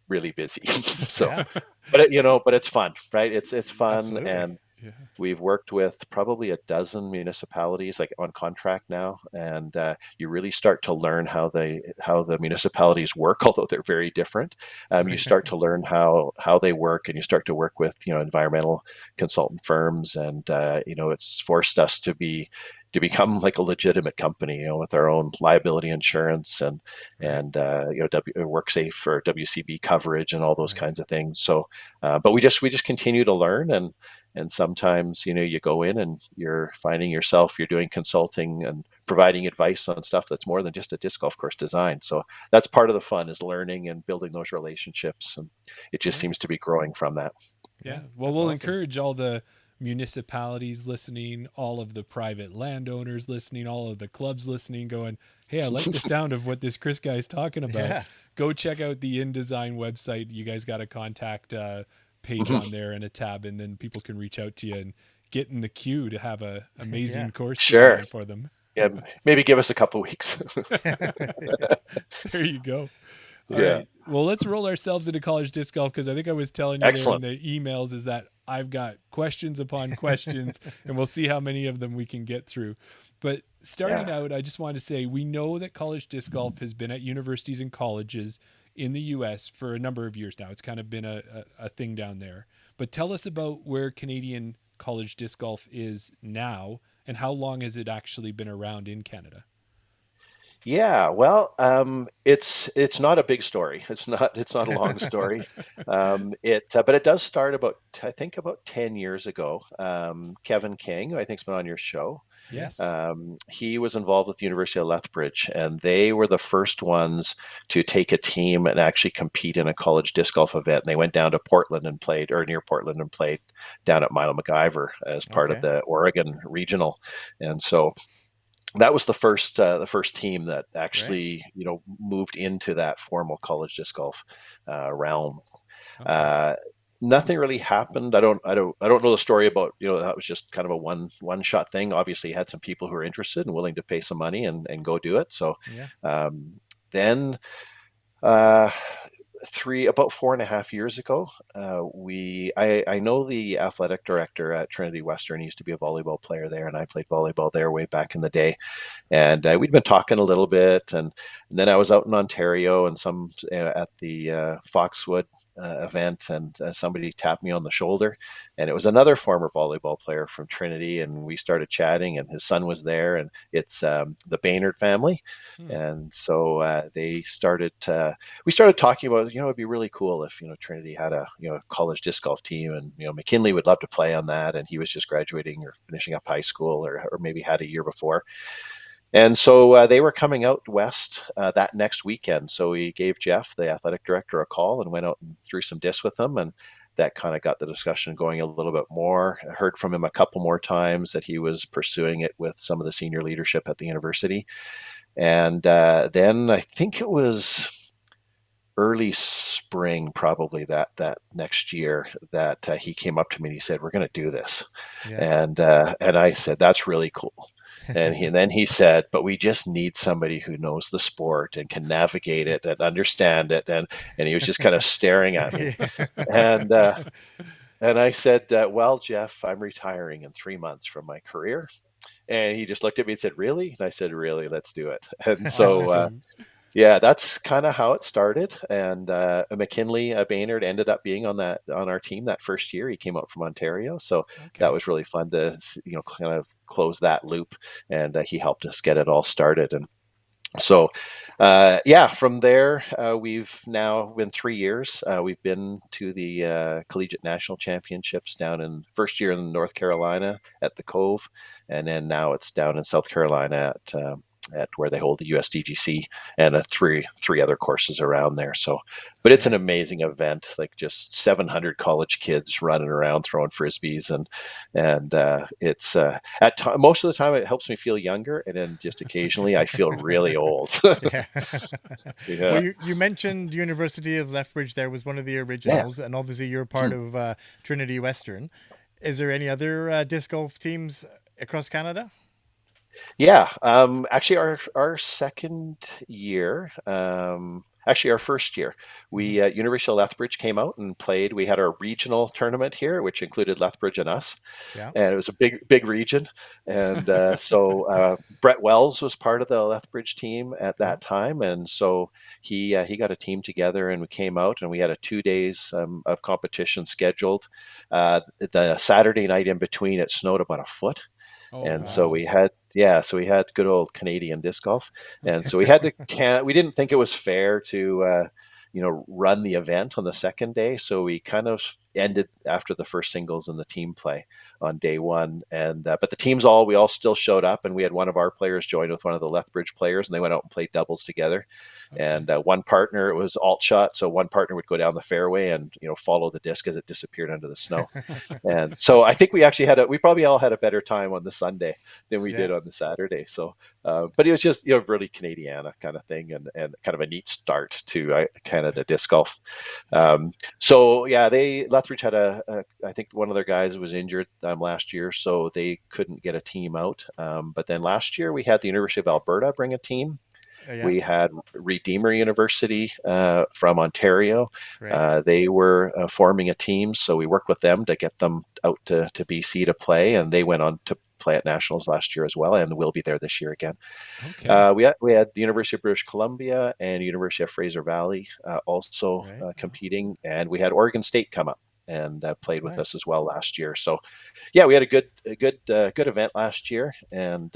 really busy. So, Yeah. but so, but it's fun, right? It's fun, Absolutely. and yeah. we've worked with probably a dozen municipalities like on contract now, and you really start to learn how the municipalities work, although they're very different. You start to learn how they work, and you start to work with environmental consultant firms, and it's forced us to become like a legitimate company, with our own liability insurance and Right. WorkSafe or WCB coverage and all those Right. kinds of things. So, but we just continue to learn, and sometimes you go in and you're finding yourself you're doing consulting and providing advice on stuff that's more than just a disc golf course design. So that's part of the fun, is learning and building those relationships, and it just Yeah. seems to be growing from that. Yeah. Yeah. Well, That's we'll awesome. encourage all the municipalities listening, all of the private landowners listening, all of the clubs listening, going, hey, I like the sound of what this Chris guy is talking about. Yeah. Go check out the InDesign website. You guys got a contact page Mhm. on there and a tab, and then people can reach out to you and get in the queue to have a amazing Yeah. course Sure. design for them. Yeah, maybe give us a couple weeks. There you go. All Yeah. right. Well, let's roll ourselves into college disc golf, because I think I was telling you there in Excellent. the emails is that I've got questions upon questions, and we'll see how many of them we can get through. But starting Yeah. out, I just want to say we know that college disc golf has been at universities and colleges in the U.S. for a number of years now. It's kind of been a thing down there. But tell us about where Canadian college disc golf is now, and how long has it actually been around in Canada? Yeah, well, it's not a big story. It's not a long story. But it does start I think about 10 years ago. Kevin King, who I think's been on your show, Yes. he was involved with the University of Lethbridge, and they were the first ones to take a team and actually compete in a college disc golf event. And they went down to Portland and played, or near Portland, and played down at Milo McIver as part of Okay. the Oregon regional. And so that was the first team that Great. actually moved into that formal college disc golf realm. Okay. Uh, Nothing really happened. I don't know the story about that was just kind of a one shot thing. Obviously, you had some people who were interested and willing to pay some money and go do it. So Yeah. then uh, about 4.5 years ago, I know the athletic director at Trinity Western. He used to be a volleyball player there, and I played volleyball there way back in the day. And we'd been talking a little bit, and then I was out in Ontario and some at the Foxwood event, and somebody tapped me on the shoulder, and it was another former volleyball player from Trinity, and we started chatting, and his son was there, and it's the Baynard family, and so we started talking about, it'd be really cool if Trinity had a college disc golf team, and McKinley would love to play on that, and he was just graduating or finishing up high school, or maybe had a year before. And so they were coming out west that next weekend. So we gave Jeff, the athletic director, a call and went out and threw some discs with him. And that kind of got the discussion going a little bit more. I heard from him a couple more times that he was pursuing it with some of the senior leadership at the university. And then I think it was early spring, probably that next year, that he came up to me and he said, "We're going to do this." Yeah. And I said, "That's really cool." And then he said, "But we just need somebody who knows the sport and can navigate it and understand it." And he was just kind of staring at me. And and I said, "Well, Jeff, I'm retiring in 3 months from my career." And he just looked at me and said, "Really?" And I said, "Really, let's do it." And so Awesome. yeah, that's kind of how it started. And McKinley Baynard ended up being on our team that first year. He came out from Ontario, so that Okay. was really fun to kind of close that loop. And he helped us get it all started. And so yeah, from there we've now been 3 years. We've been to the Collegiate National Championships down in first year in North Carolina at the Cove, and then now it's down in South Carolina at where they hold the USDGC, and three other courses around there. So, but it's an Right. amazing event, like just 700 college kids running around throwing frisbees, and it's most of the time it helps me feel younger, and then just occasionally I feel really old. Yeah. Well, Yeah, you mentioned University of Lethbridge there was one of the yeah. originals, and obviously you're part of Trinity Western. Is there any other disc golf teams across Canada? Yeah, actually, our second year, actually our first year, Hmm. we University of Lethbridge came out and played. We had our regional tournament here, which included Lethbridge and us, Yeah. and it was a big region. And so Brett Wells was part of the Lethbridge team at Cool. that time, and so he got a team together, and we came out, and we had a 2 days of competition scheduled. The Saturday night in between, it snowed about a foot. Oh, And so wow. we had good old Canadian disc golf, and so we had to can we didn't think it was fair to run the event on the second day, so we kind of ended after the first singles and the team play on day one. And but the teams we all still showed up, and we had one of our players join with one of the Lethbridge players, and they went out and played doubles together. Okay. And one partner, it was alt shot, so one partner would go down the fairway and follow the disc as it disappeared under the snow. And so I think we probably all had a better time on the Sunday than we did Yeah. on the Saturday. So, but it was just, really Canadiana kind of thing, and kind of a neat start to Canada disc golf. So yeah, Lethbridge had I think one of their guys was injured last year, so they couldn't get a team out. But then last year we had the University of Alberta bring a team. Yeah. We had Redeemer University from Ontario. Right. They were forming a team, so we worked with them to get them out to BC to play, and they went on to play at nationals last year as well, and will be there this year again. Okay. We had the University of British Columbia and University of Fraser Valley also Right. competing, and we had Oregon State come up and played with Nice. us as well last year. So yeah, we had a good event last year, and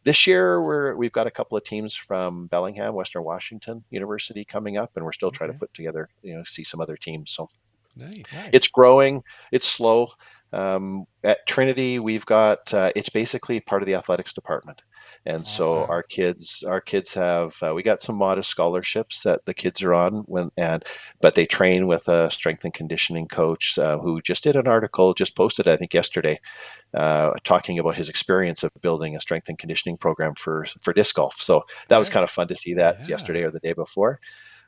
this year we've got a couple of teams from Bellingham, Western Washington University coming up, and we're still trying to Okay. put together, see some other teams. So Nice. it's Nice. growing, it's slow. At Trinity, we've got it's basically part of the athletics department, and so Awesome. our kids have we got some modest scholarships that the kids are on but they train with a strength and conditioning coach who just did an article, just posted I think yesterday, talking about his experience of building a strength and conditioning program for disc golf. So that was Right. kind of fun to see that Yeah. yesterday or the day before.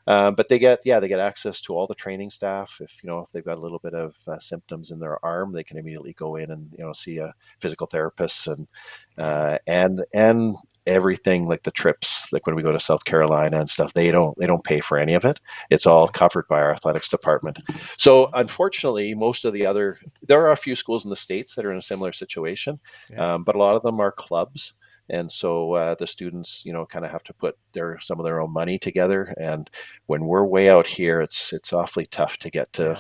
But they get access to all the training staff. If they've got a little bit of symptoms in their arm, they can immediately go in and see a physical therapist, and Wow. and everything, like the trips, like when we go to South Carolina and stuff, they don't pay for any of it. It's all covered by our athletics department. So unfortunately, there are a few schools in the States that are in a similar situation, but a lot of them are clubs. And so the students, kind of have to put some of their own money together. And when we're way out here, it's awfully tough to get to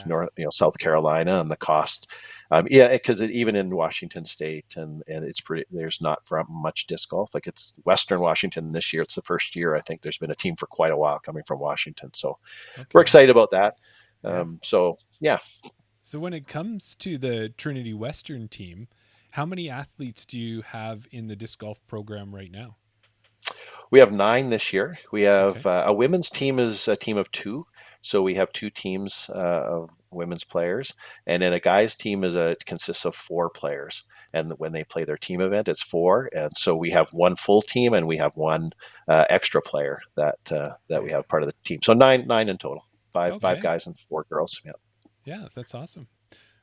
South Carolina, and the cost. Because even in Washington State, and there's not much disc golf. Like, it's Western Washington this year. It's the first year I think there's been a team for quite a while coming from Washington. So we're excited about that. So when it comes to the Trinity Western team, how many athletes do you have in the disc golf program right now? We have 9 this year. We have a women's team is a team of 2. So we have 2 teams of women's players, and then a guys team consists of 4 players. And when they play their team event, it's 4. And so we have 1 full team, and we have 1 extra player that we have part of the team. So 9 in total. 5 guys and 4 girls. Yeah, that's awesome.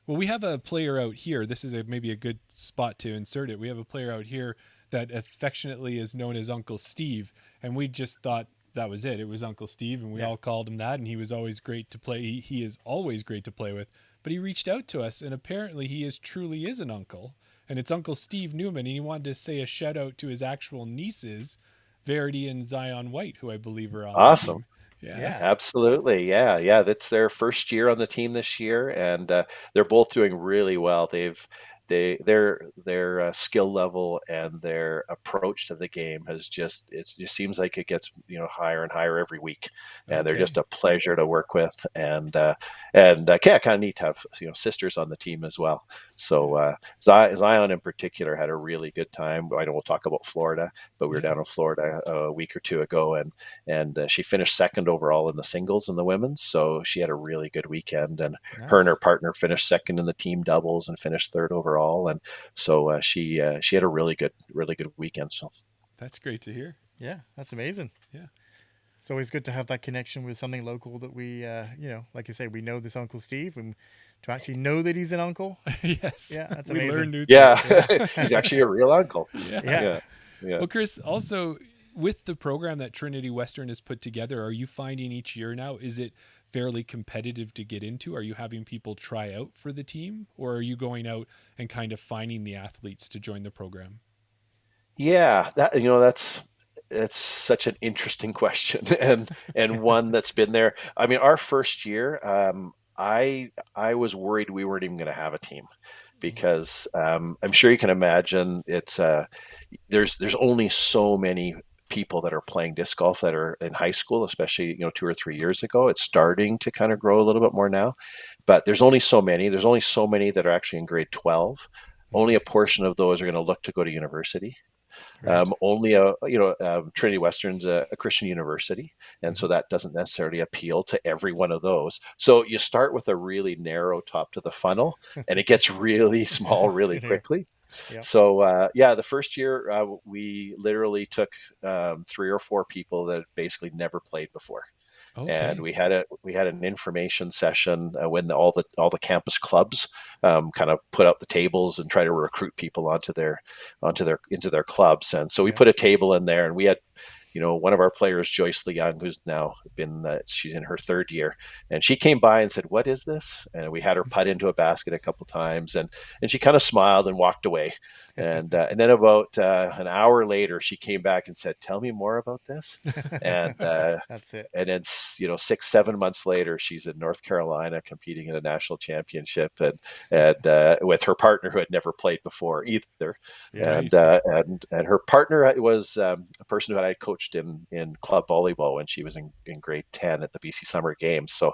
Well, we have a player out here. This is maybe a good spot to insert it. We have a player out here that affectionately is known as Uncle Steve, and we just thought that was it. It was Uncle Steve, and we all called him that, and he was always great to play. He is always great to play with. But he reached out to us, and apparently he truly is an uncle, and it's Uncle Steve Newman, and he wanted to say a shout out to his actual nieces, Verity and Zion White, who I believe are on awesome. the team. Yeah, absolutely. Yeah. That's their first year on the team this year, and they're both doing really well. Their skill level and their approach to the game it just seems like it gets higher and higher every week, and they're just a pleasure to work with, and kind of neat to have sisters on the team as well. So Zion in particular had a really good time. I know we'll talk about Florida, but we were down in Florida a week or 2 ago, and she finished second overall in the singles and the women's. So she had a really good weekend, and her and her partner finished second in the team doubles and finished third overall. And so she had a really good weekend. So that's great to hear. Yeah, that's amazing. Yeah, it's always good to have that connection with something local that we, like I say, we know this Uncle Steve, and to actually know that he's an uncle. Yes. Yeah, that's we amazing. learned new things. He's actually a real uncle. Yeah. Well, Chris, also with the program that Trinity Western has put together, are you finding each year now, is it fairly competitive to get into? Are you having people try out for the team, or are you going out and kind of finding the athletes to join the program? Yeah, that's such an interesting question, and one that's been there. I mean, our first year, I was worried we weren't even going to have a team, because I'm sure you can imagine it's there's only so many people that are playing disc golf that are in high school, especially 2 or 3 years ago. It's starting to kind of grow a little bit more now, but there's only so many. There's only so many that are actually in grade 12. Only a portion of those are going to look to go to university. Right. Only Trinity Western's a Christian university, and so that doesn't necessarily appeal to every one of those. So you start with a really narrow top to the funnel, and it gets really small really quickly. Yep. So the first year we literally took 3 or 4 people that basically never played before. Okay. And we had an information session when all the campus clubs kind of put out the tables and try to recruit people into their clubs. And so we put a table in there, and we had one of our players, Joyce Leung, who's now she's in her 3rd year, and she came by and said, "What is this?" And we had her putt into a basket a couple times, and she kind of smiled and walked away. And then about an hour later, she came back and said, "Tell me more about this." And that's it. And then 6-7 months later, she's in North Carolina competing in a national championship, and with her partner who had never played before either. And her partner was a person who I coached in club volleyball when she was in grade 10 at the BC Summer Games. So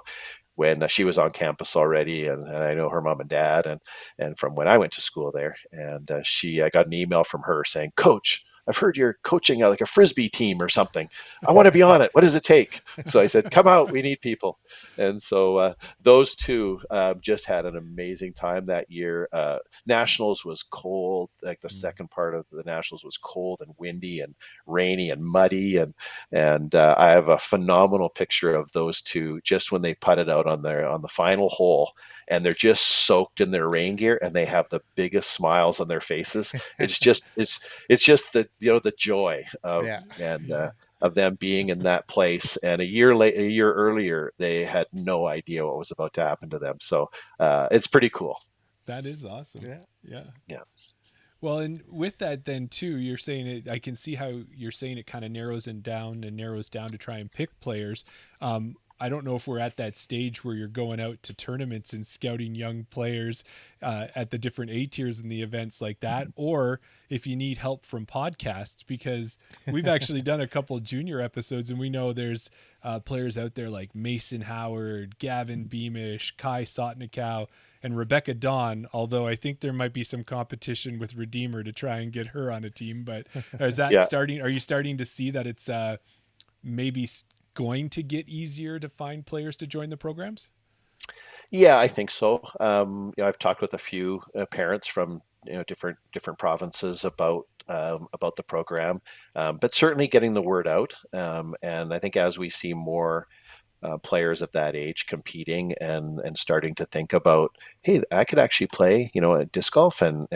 when she was on campus already, and I know her mom and dad, and from when I went to school there, and I got an email from her saying, "Coach, I've heard you're coaching like a Frisbee team or something. I want to be on it. What does it take?" So I said, "Come out. We need people." And so those two just had an amazing time that year. Nationals was cold. Like the second part of the Nationals was cold and windy and rainy and muddy. And I have a phenomenal picture of those two just when they putted out on the final hole, and they're just soaked in their rain gear, and they have the biggest smiles on their faces. It's just the the joy of Yeah. and of them being in that place. And a year earlier, they had no idea what was about to happen to them. So it's pretty cool. That is awesome. Yeah. Yeah. Yeah. Well, and with that, then too, you're saying it. I can see how you're saying it kind of narrows down to try and pick players. I don't know if we're at that stage where you're going out to tournaments and scouting young players at the different A tiers and the events like that, or if you need help from podcasts, because we've actually done a couple junior episodes and we know there's players out there like Mason Howard, Gavin Beamish, Kai Sotnikow, and Rebecca Dawn, although I think there might be some competition with Redeemer to try and get her on a team. But is that Yeah. starting? Are you starting to see that it's maybe going to get easier to find players to join the programs? Yeah, I think so. I've talked with a few parents from different provinces about the program, but certainly getting the word out. And I think as we see more players of that age competing and starting to think about, hey, I could actually play, at disc golf and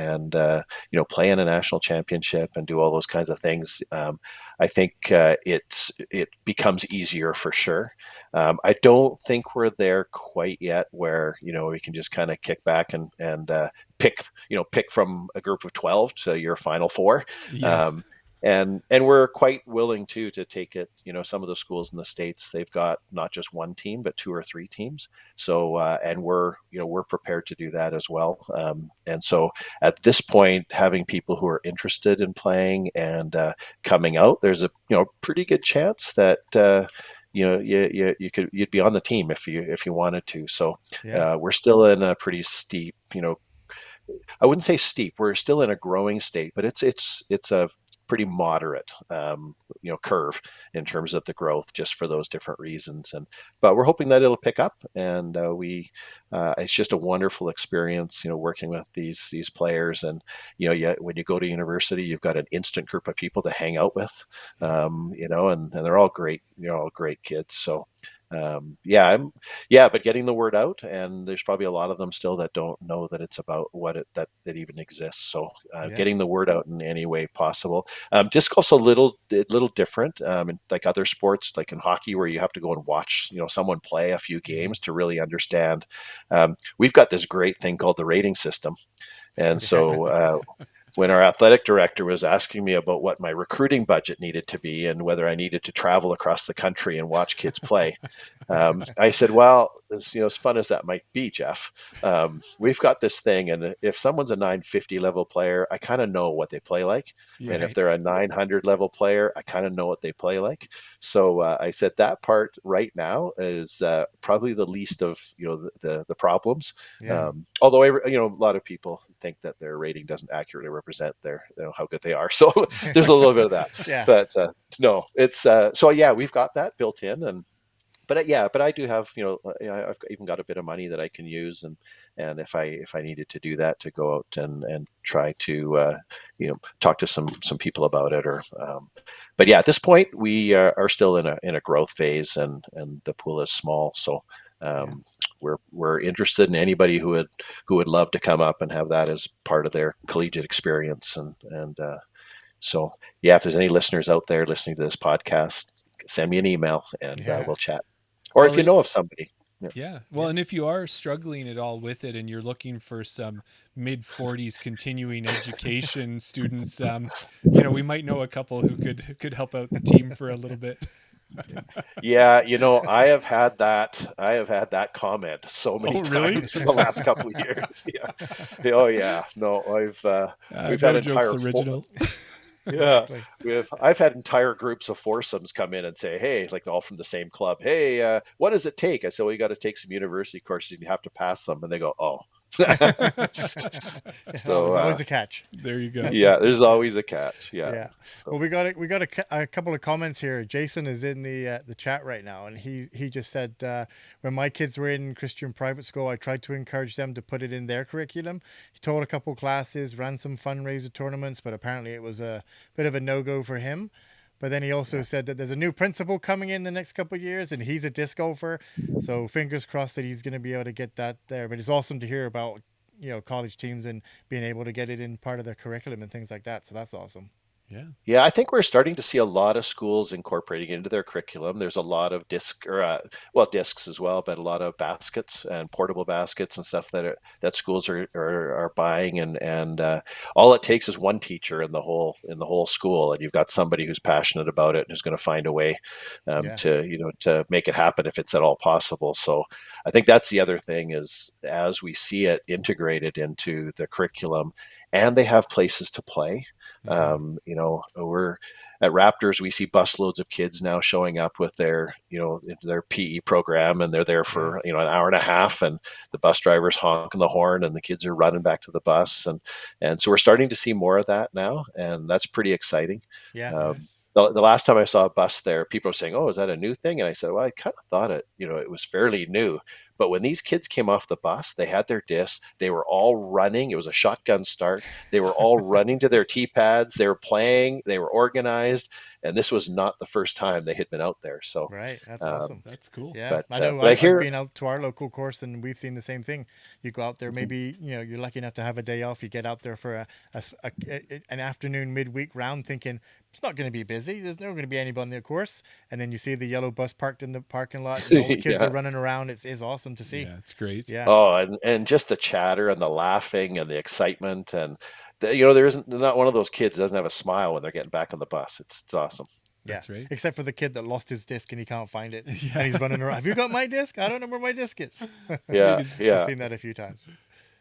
play in a national championship and do all those kinds of things. I think it becomes easier for sure. I don't think we're there quite yet where we can just kind of kick back and pick from a group of 12 to your final four. Yes. And we're quite willing to take it. Some of the schools in the States, they've got not just one team but two or three teams. So and we're prepared to do that as well. And so at this point, having people who are interested in playing and coming out, there's a pretty good chance that you'd be on the team if you wanted to. So Yeah. we're still in a pretty steep, I wouldn't say steep. We're still in a growing state, but it's a pretty moderate, curve in terms of the growth, just for those different reasons. But we're hoping that it'll pick up, and it's just a wonderful experience, working with these players. And when you go to university, you've got an instant group of people to hang out with, and they're all great, all great kids. So. But getting the word out, and there's probably a lot of them still that don't know that it's about that even exists. So getting the word out in any way possible. Disc golf's a little different, like other sports, like in hockey, where you have to go and watch, someone play a few games to really understand. We've got this great thing called the rating system, and so. When our athletic director was asking me about what my recruiting budget needed to be and whether I needed to travel across the country and watch kids play, I said, well, as fun as that might be, Jeff, we've got this thing. And if someone's a 950 level player, I kind of know what they play like. Yeah. And if they're a 900 level player, I kind of know what they play like. So I said that part right now is probably the least of, the problems. Yeah. Although, a lot of people think that their rating doesn't accurately represent their, how good they are. So there's a little bit of that. Yeah. But no, it's so yeah, we've got that built in. But I do have, I've even got a bit of money that I can use, and if I needed to do that, to go out and try to talk to some people about it, or but yeah, at this point we are still in a growth phase, and the pool is small, so we're interested in anybody who would love to come up and have that as part of their collegiate experience, and so yeah, if there's any listeners out there listening to this podcast, send me an email and we'll chat. Or if you know of somebody. Yeah. Well, and if you are struggling at all with it and you're looking for some mid-40s continuing education students, we might know a couple who could help out the team for a little bit. Yeah, I have had that comment so many times in the last couple of years. Yeah. Oh yeah. No, we've had entire original. Yeah, I've had entire groups of foursomes come in and say, hey, like all from the same club, hey, what does it take? I said, well, you got to take some university courses and you have to pass them. And they go, oh. So there's always a catch. There you go. Yeah, there's always a catch. Yeah. So. Well, we got a couple of comments here. Jason is in the chat right now, and he just said, when my kids were in Christian private school, I tried to encourage them to put it in their curriculum. He taught a couple classes, ran some fundraiser tournaments, but apparently it was a bit of a no-go for him. But then he also said that there's a new principal coming in the next couple of years, and he's a disc golfer. So fingers crossed that he's going to be able to get that there. But it's awesome to hear about, college teams and being able to get it in part of their curriculum and things like that. So that's awesome. Yeah, I think we're starting to see a lot of schools incorporating into their curriculum. There's a lot of discs as well, but a lot of baskets and portable baskets and stuff that schools are buying, and all it takes is one teacher in the whole school, and you've got somebody who's passionate about it and who's going to find a way Yeah. to make it happen if it's at all possible. So I think that's the other thing is as we see it integrated into the curriculum, and they have places to play. We're at Raptors. We see busloads of kids now showing up with their PE program, and they're there Yeah. for an hour and a half, and the bus driver's honking the horn, and the kids are running back to the bus, and so we're starting to see more of that now, and that's pretty exciting. Yeah. Um, Yes. the last time I saw a bus there, people were saying, "Oh, is that a new thing?" And I said, "Well, I kind of thought it was fairly new." But when these kids came off the bus, they had their discs. They were all running. It was a shotgun start. They were all running to their tee pads. They were playing. They were organized, and this was not the first time they had been out there. So, Right. That's um, awesome. That's cool. Yeah, but I know. but I I've hear, been out to our local course, and we've seen the same thing. You go out there, Mhm. maybe you're lucky enough to have a day off. You get out there for an afternoon midweek round, thinking it's not going to be busy. There's never going to be anybody on the course, and then you see the yellow bus parked in the parking lot, and all the kids are yeah. running around. It's awesome to see. Yeah, it's great. Yeah, Oh, and just the chatter and the laughing and the excitement and there isn't not one of those kids doesn't have a smile when they're getting back on the bus. It's awesome. yeah. That's right. Except for the kid that lost his disc and he can't find it, and he's Yeah. running around. Have you got my disc? I don't know where my disc is. Yeah, I've yeah. seen that a few times.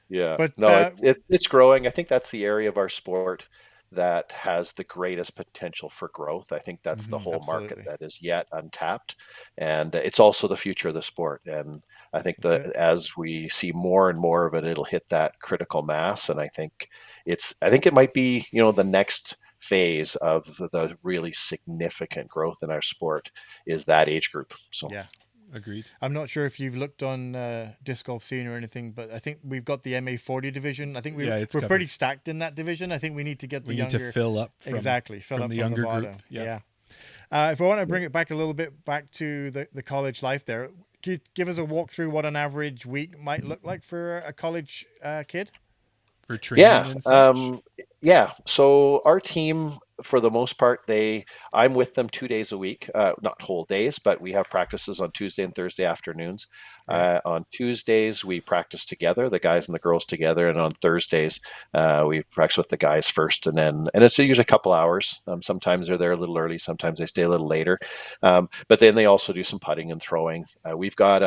Yeah. But No, it's growing. I think that's the area of our sport that has the greatest potential for growth. I think that's the whole market absolutely, that is yet untapped, and it's also the future of the sport. And I think that's that it. as we see more and more of it, it'll hit that critical mass. And I think it might be, the next phase of the really significant growth in our sport is that age group. So Yeah. Agreed. I'm not sure if you've looked on Disc Golf Scene or anything, but I think we've got the MA40 division. I think Yeah, it's we're pretty covered. stacked in that division. I think we need to get the We need to younger, fill up exactly, fill from up the from the younger bottom. group. Yeah. Yeah. If I want to bring it back a little bit back to the college life there, can you give us a walk through what an average week might look like for a college kid? For training yeah, and such. yeah. So our team, for the most part, I'm with them 2 days a week, not whole days, but we have practices on Tuesday and Thursday afternoons. Right. On Tuesdays, we practice together, the guys and the girls together, and on Thursdays, we practice with the guys first, and it's usually a couple hours. Sometimes they're there a little early, sometimes they stay a little later, but then they also do some putting and throwing. We've got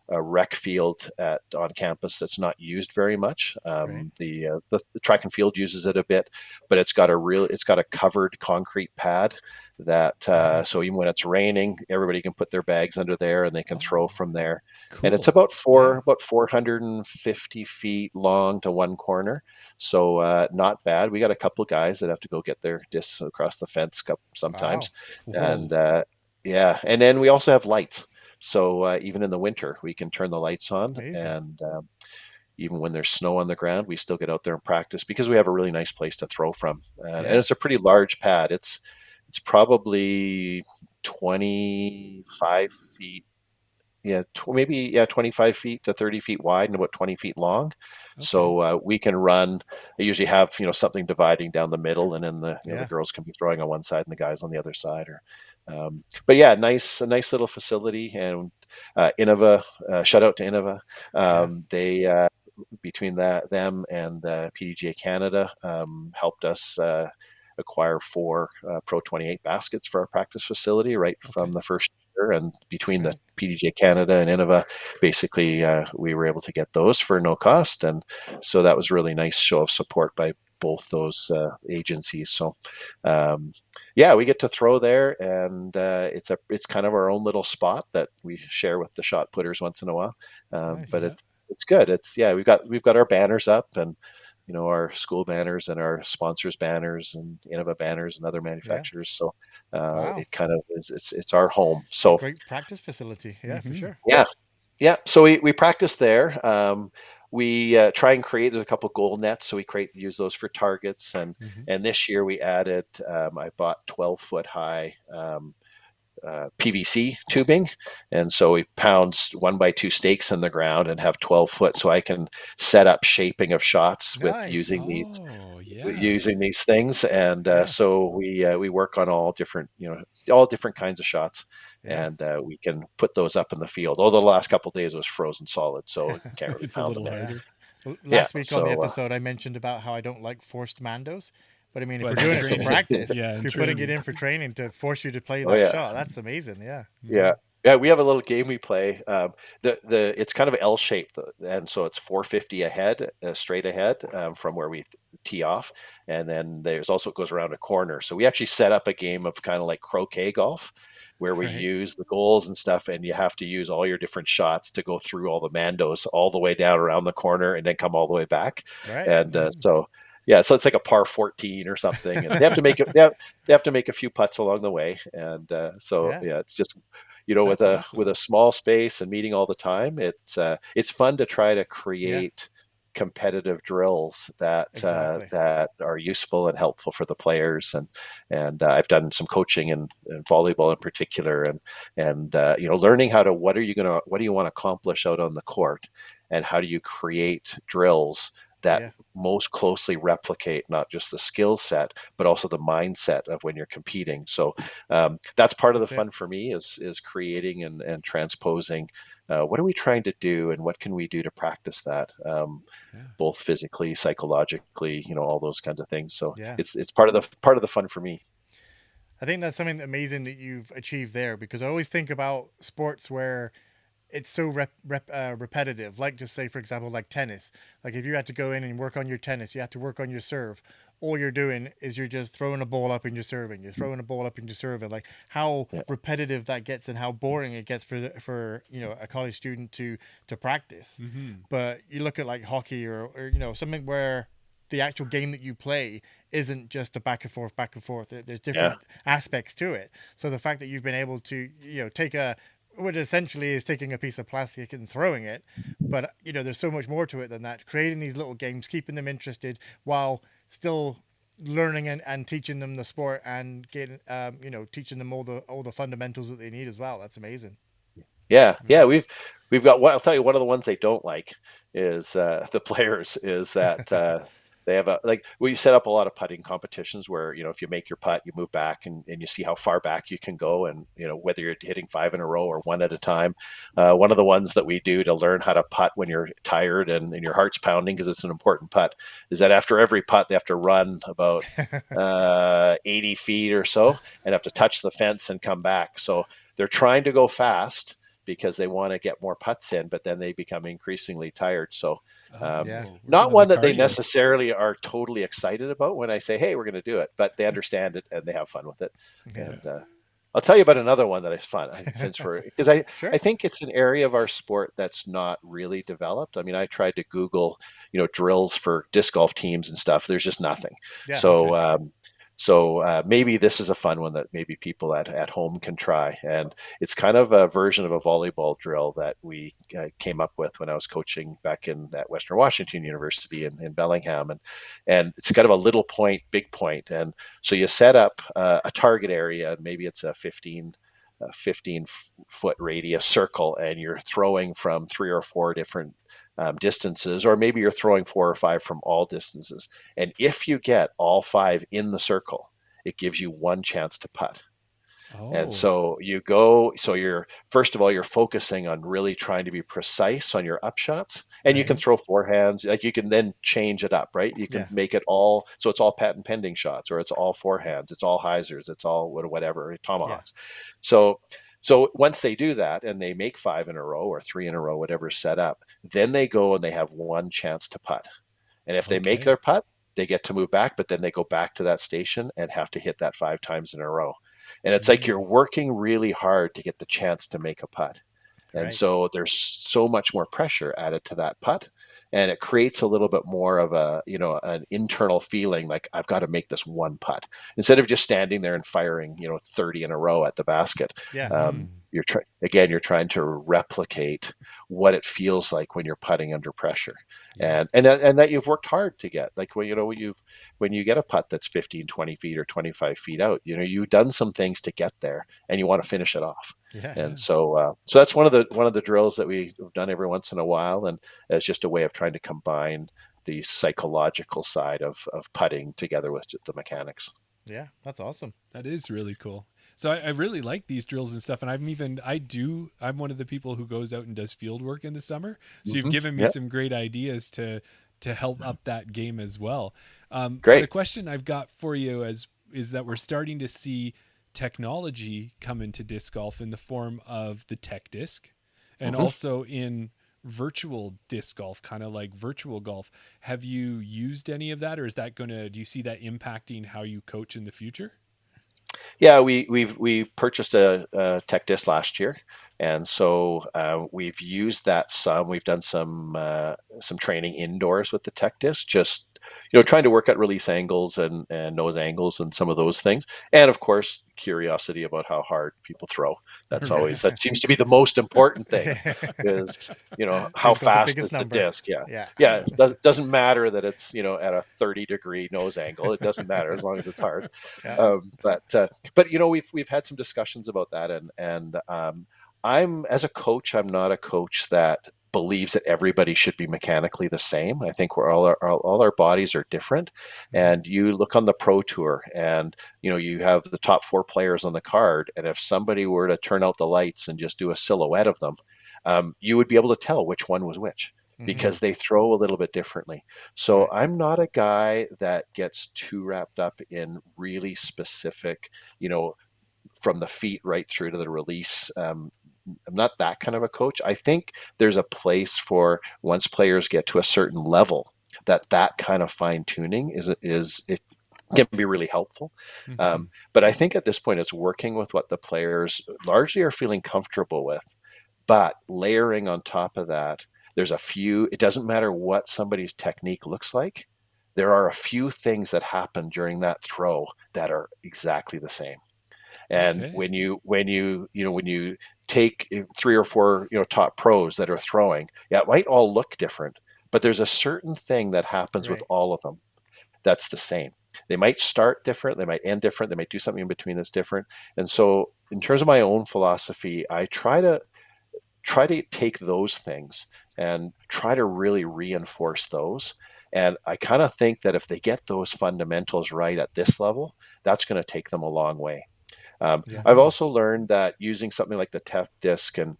a rec field on campus that's not used very much. Right. The track and field uses it a bit, but it's got a covered concrete pad that so Nice. even when it's raining, everybody can put their bags under there and they can throw Oh, from there. And it's cool. Wow. about 450 feet long to one corner, so not bad. We got a couple of guys that have to go get their discs across the fence sometimes, Wow. Whoa. and yeah, and then we also have lights. So even in the winter, we can turn the lights on, Amazing. and even when there's snow on the ground, we still get out there and practice because we have a really nice place to throw from, and Yeah. it's a pretty large pad. It's probably 25 feet, yeah, maybe 25 feet to 30 feet wide and about 20 feet long. Okay. So we can run. I usually have something dividing down the middle, and then the Yeah. girls can be throwing on one side and the guys on the other side. But yeah, a nice little facility, and Innova. Shout out to Innova. Yeah. They between them and PDGA Canada helped us acquire 4 Pro 28 baskets for our practice facility right from Okay. the first year. And between the Cool. PDGA Canada and Innova, basically we were able to get those for no cost, and so that was a really nice show of support by both those agencies. So yeah, we get to throw there, and it's kind of our own little spot that we share with the shot putters once in a while. But Nice. Yeah. it's good. We've got our banners up, and our school banners and our sponsors banners and Innova banners and other Yeah. manufacturers. So Wow. it kind of is it's our home. A So great practice facility. Yeah, for Mm-hmm. sure. yeah, yeah. So we practice there. We try and create. There's a couple goal nets, so we use those for targets. Mm-hmm. And this year we added. I bought 12-foot high PVC tubing, and so we pound 1x2 stakes in the ground and have 12 foot, so I can set up shaping of shots with Nice. using these. Oh, Yeah. these things, and Yeah. so we work on all different, all different kinds of shots, Yeah. and we can put those up in the field. Although the last couple of days was frozen solid, so you can't really It's a pound them little in. Yeah. harder. Well, Yeah, last week on the so episode, I mentioned about how I don't like forced mandos. But I mean, if we're But in doing it for training, practice, yeah, if in you're putting it training. in for training to force you to play oh that yeah. shot, that's amazing. Yeah. Mhm. Yeah. Yeah, we have a little game we play. The it's kind of L shaped, and so it's 450 ahead, straight ahead, from where we tee off, and then there's also it goes around a corner. So we actually set up a game of kind of like croquet golf, where we Right. use the goals and stuff, and you have to use all your different shots to go through all the mandos all the way down around the corner, and then come all the way back. Right. And Mhm. so yeah, so it's like a par 14 or something, and they have to make it. They have to make a few putts along the way, and so Yeah. yeah, it's just with That's a awesome. small space and meeting all the time, it's fun to try to Yeah. create competitive drills Exactly. that are useful and helpful for the players. And I've done some coaching in volleyball in particular, and learning how to what do you want to accomplish out on the court, and how do you create drills that Yeah. most closely replicate not just the skill set but also the mindset of when you're competing. So that's part of the That's it. fun for me is creating and transposing. What are we trying to do, and what can we do to practice that, Yeah. both physically, psychologically, all those kinds of things. So Yeah. it's part of the fun for me. I think that's something amazing that you've achieved there because I always think about sports where it's so repetitive. Like, just say, for example, like tennis. Like, if you had to go in and work on your tennis, you have to work on your serve. All you're doing is you're just throwing a ball up and you're serving. You're throwing a ball up and you're serving. Like, how Yeah, repetitive that gets and how boring it gets for a college student to practice. Mhm. But you look at like hockey or something where the actual game that you play isn't just a back and forth, back and forth. There's yeah, different aspects to it. So the fact that you've been able to, take what essentially is taking a piece of plastic and throwing it, but there's so much more to it than that. Creating these little games, keeping them interested while still learning and teaching them the sport and getting, teaching them all the fundamentals that they need as well. That's amazing. yeah, Yeah. yeah. We've got one. I'll tell you, one of the ones they don't like is the players is that they have we set up a lot of putting competitions where if you make your putt, you move back and you see how far back you can go, and whether you're hitting five in a row or one at a time. One of the ones that we do to learn how to putt when you're tired and your heart's pounding because it's an important putt is that after every putt they have to run about 80 feet or so and have to touch the fence and come back. So they're trying to go fast because they want to get more putts in, but then they become increasingly tired. So, Yeah. not Working on the one that they cardio. necessarily are totally excited about when I say, "Hey, we're going to do it," but they understand it and they have fun with it. Yeah. And I'll tell you about another one that is fun since because I Sure. think it's an area of our sport that's not really developed. I mean, I tried to Google, drills for disc golf teams and stuff. There's just nothing. Yeah. So, maybe this is a fun one that maybe people at home can try. And it's kind of a version of a volleyball drill that we came up with when I was coaching back at Western Washington University in Bellingham, and it's kind of a little point, big point, and so you set up a target area. Maybe it's a 15 foot radius circle, and you're throwing from three or four different distances, or maybe you're throwing four or five from all distances. And if you get all five in the circle, it gives you one chance to putt. And Oh, so you're first of all, you're focusing on really trying to be precise on your upshots. And you Right. can throw forehands, like you can then change it up, right? You can Yeah. make it all so it's all patent pending shots, or it's all forehands, it's all hyzers, it's all whatever, Yeah. tomahawks. So so once they do that and they make five in a row or three in a row, whatever's set up, then they go and they have one chance to putt. And if they make okay. their putt, they get to move back, but then they go back to that station and have to hit that five times in a row. And it's like you're Mm. working really hard to get the chance to make a putt. And Right. so there's so much more pressure added to that putt. And it creates a little bit more of an internal feeling like I've got to make this one putt instead of just standing there and firing, 30 in a row at the basket. Yeah. Mhm. You're trying to replicate what it feels like when you're putting under pressure, Yeah. and that you've worked hard to get. Like when you get a putt that's 15, 20 feet or 25 feet out, you've done some things to get there, and you want to finish it off. Yeah. And Yeah. so that's one of the drills that we've done every once in a while, and it's just a way of trying to combine the psychological side of putting together with the mechanics. Yeah, that's awesome. That is really cool. So I really like these drills and stuff. And I'm one of the people who goes out and does field work in the summer. So you've given me Yeah, some great ideas to help up that game as well. But great. a question I've got for you is that we're starting to see technology come into disc golf in the form of the tech disc and also in virtual disc golf, kind of like virtual golf. Have you used any of that, or do you see that impacting how you coach in the future? Yeah, we purchased a tech disc last year, and so we've used that some. We've done some training indoors with the tech disc, just trying to work at release angles and nose angles and some of those things, and of course curiosity about how hard people throw. That seems to be the most important thing, is how Who's got the fast biggest is the number? disc? Yeah, Yeah. yeah. Doesn't matter that it's at a 30-degree nose angle. It doesn't matter as long as it's hard. Yeah. But we've had some discussions about that, and I'm, as a coach, I'm not a coach that believes that everybody should be mechanically the same. I think we're all our bodies are different, and you look on the pro tour, and you have the top 4 players on the card, and if somebody were to turn out the lights and just do a silhouette of them, you would be able to tell which one was which, because they throw a little bit differently. So Right. I'm not a guy that gets too wrapped up in really specific, from the feet right through to the release. I'm not that kind of a coach. I think there's a place for, once players get to a certain level, that kind of fine tuning it can be really helpful. But I think at this point it's working with what the players largely are feeling comfortable with, but layering on top of that, it doesn't matter what somebody's technique looks like. There are a few things that happen during that throw that are exactly the same. And Okay. when you take 3 or 4 top pros that are throwing, yeah, it might all look different, but there's a certain thing that happens with Right. all of them that's the same. They might start different, they might end different, they might do something in between that's different. And so in terms of my own philosophy, I try to take those things and try to really reinforce those. And I kind of think that if they get those fundamentals right at this level, that's going to take them a long way. Yeah. I've also learned that using something like the tech disc and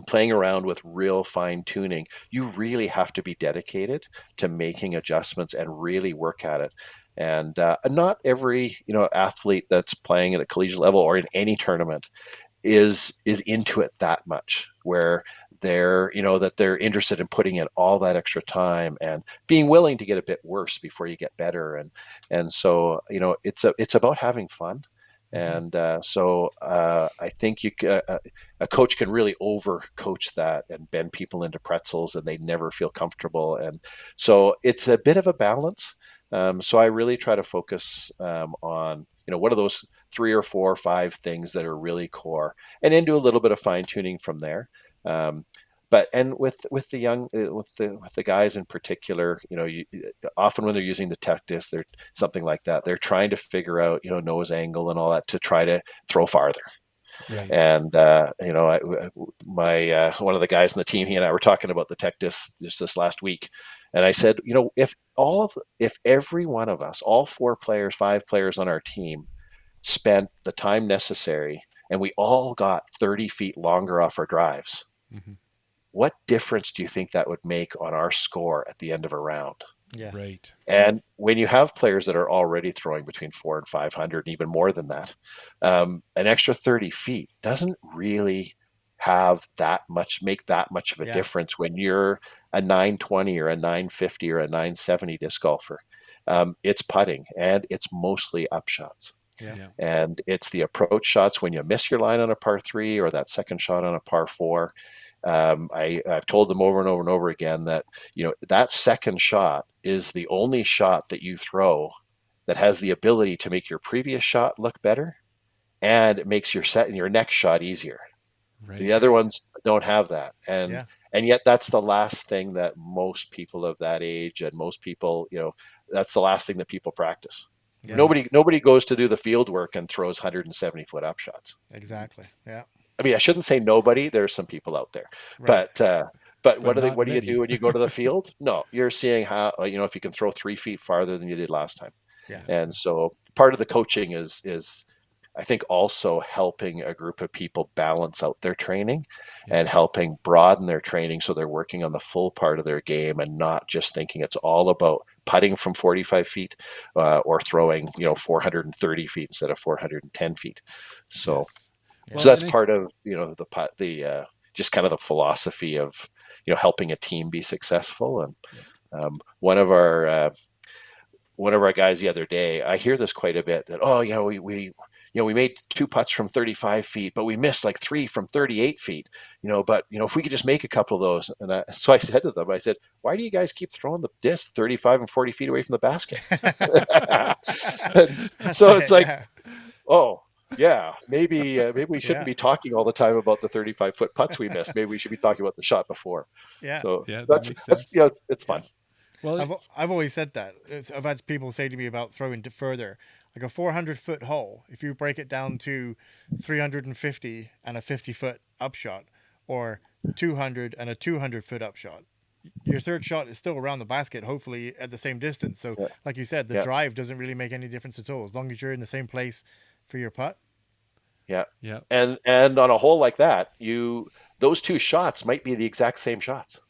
playing around with real fine tuning, you really have to be dedicated to making adjustments and really work at it. And not every athlete that's playing at a collegiate level or in any tournament is into it that much, where they're interested in putting in all that extra time and being willing to get a bit worse before you get better. And so it's about having fun. And so I think a coach can really over coach that and bend people into pretzels, and they never feel comfortable. And so it's a bit of a balance. So I really try to focus on what are those 3 or 4 or 5 things that are really core, and then do a little bit of fine tuning from there. And with the young with the guys in particular, often when they're using the tech disc, they're something like that. They're trying to figure out nose angle and all that to try to throw farther. Right. And my one of the guys on the team, he and I were talking about the tech disc just this last week, and I said, if every one of us, all 4 players, 5 players on our team, spent the time necessary, and we all got 30 feet longer off our drives, what difference do you think that would make on our score at the end of a round? Yeah. Right. And when you have players that are already throwing between 400 and 500, and even more than that, an extra 30 feet doesn't really make that much of a Yeah. difference when you're a 920 or a 950 or a 970 disc golfer. It's putting, and it's mostly up shots. Yeah. Yeah. And it's the approach shots when you miss your line on a par 3 or that second shot on a par 4. I've told them over and over and over again that that second shot is the only shot that you throw that has the ability to make your previous shot look better, and it makes your next shot easier. Right. The other ones don't have that, and Yeah. yet that's the last thing that most people of that age, and most people, that's the last thing that people practice. Yeah. Nobody goes to do the field work and throws 170-foot up shots. Exactly. Yeah. I mean, I shouldn't say nobody. There's some people out there, Right. But but not what do you many. do when you go to the field? No, you're seeing how, if you can throw 3 feet farther than you did last time. Yeah. And so part of the coaching is I think also helping a group of people balance out their training and helping broaden their training so they're working on the full part of their game and not just thinking it's all about putting from 45 feet or throwing 430 feet instead of 410 feet. So Yes. Yeah. Well, so that's and part of the just kind of the philosophy of helping a team be successful. And one of our guys the other day, I hear this quite a bit, that we made 2 putts from 35 feet, but we missed like 3 from 38 feet. But if we could just make a couple of those. And so I said to them, I said, why do you guys keep throwing the disc 35 and 40 feet away from the basket? So it's like, oh, yeah, maybe we shouldn't be talking all the time about the 35-foot putts we missed. Maybe we should be talking about the shot before. Yeah. So Yeah, that that's makes sense. it's fun. Well, I've always said that. I've had people say to me about throwing further, like a 400-foot hole. If you break it down to 350 and a 50-foot upshot, or 200 and a 200-foot upshot, your third shot is still around the basket, hopefully at the same distance. So, like you said, the drive doesn't really make any difference at all, as long as you're in the same place for your putt. Yeah. Yeah. And on a hole like that, those 2 shots might be the exact same shots.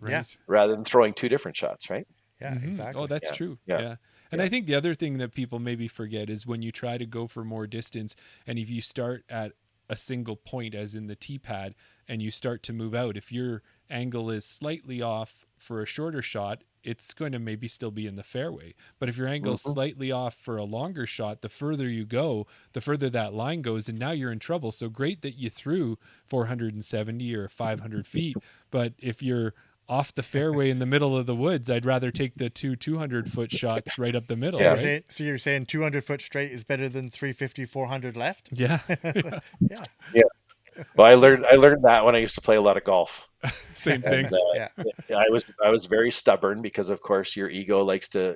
Right. Yeah. Rather than throwing 2 different shots, right? Yeah, exactly. Oh, that's true. Yeah. Yeah. And Yeah. I think the other thing that people maybe forget is when you try to go for more distance, and if you start at a single point, as in the tee pad, and you start to move out, if your angle is slightly off for a shorter shot, it's going to maybe still be in the fairway. But if your angle is slightly off for a longer shot, the further you go, the further that line goes, and now you're in trouble. So great that you threw 470 or 500 feet, but if you're off the fairway in the middle of the woods, I'd rather take the 200-foot shots right up the middle. So, Right? so you're saying 200-foot straight is better than 350, 400 left? Yeah. Yeah. Yeah. Well, I learned that when I used to play a lot of golf. Same thing. And, Yeah. I was very stubborn because, of course, your ego likes to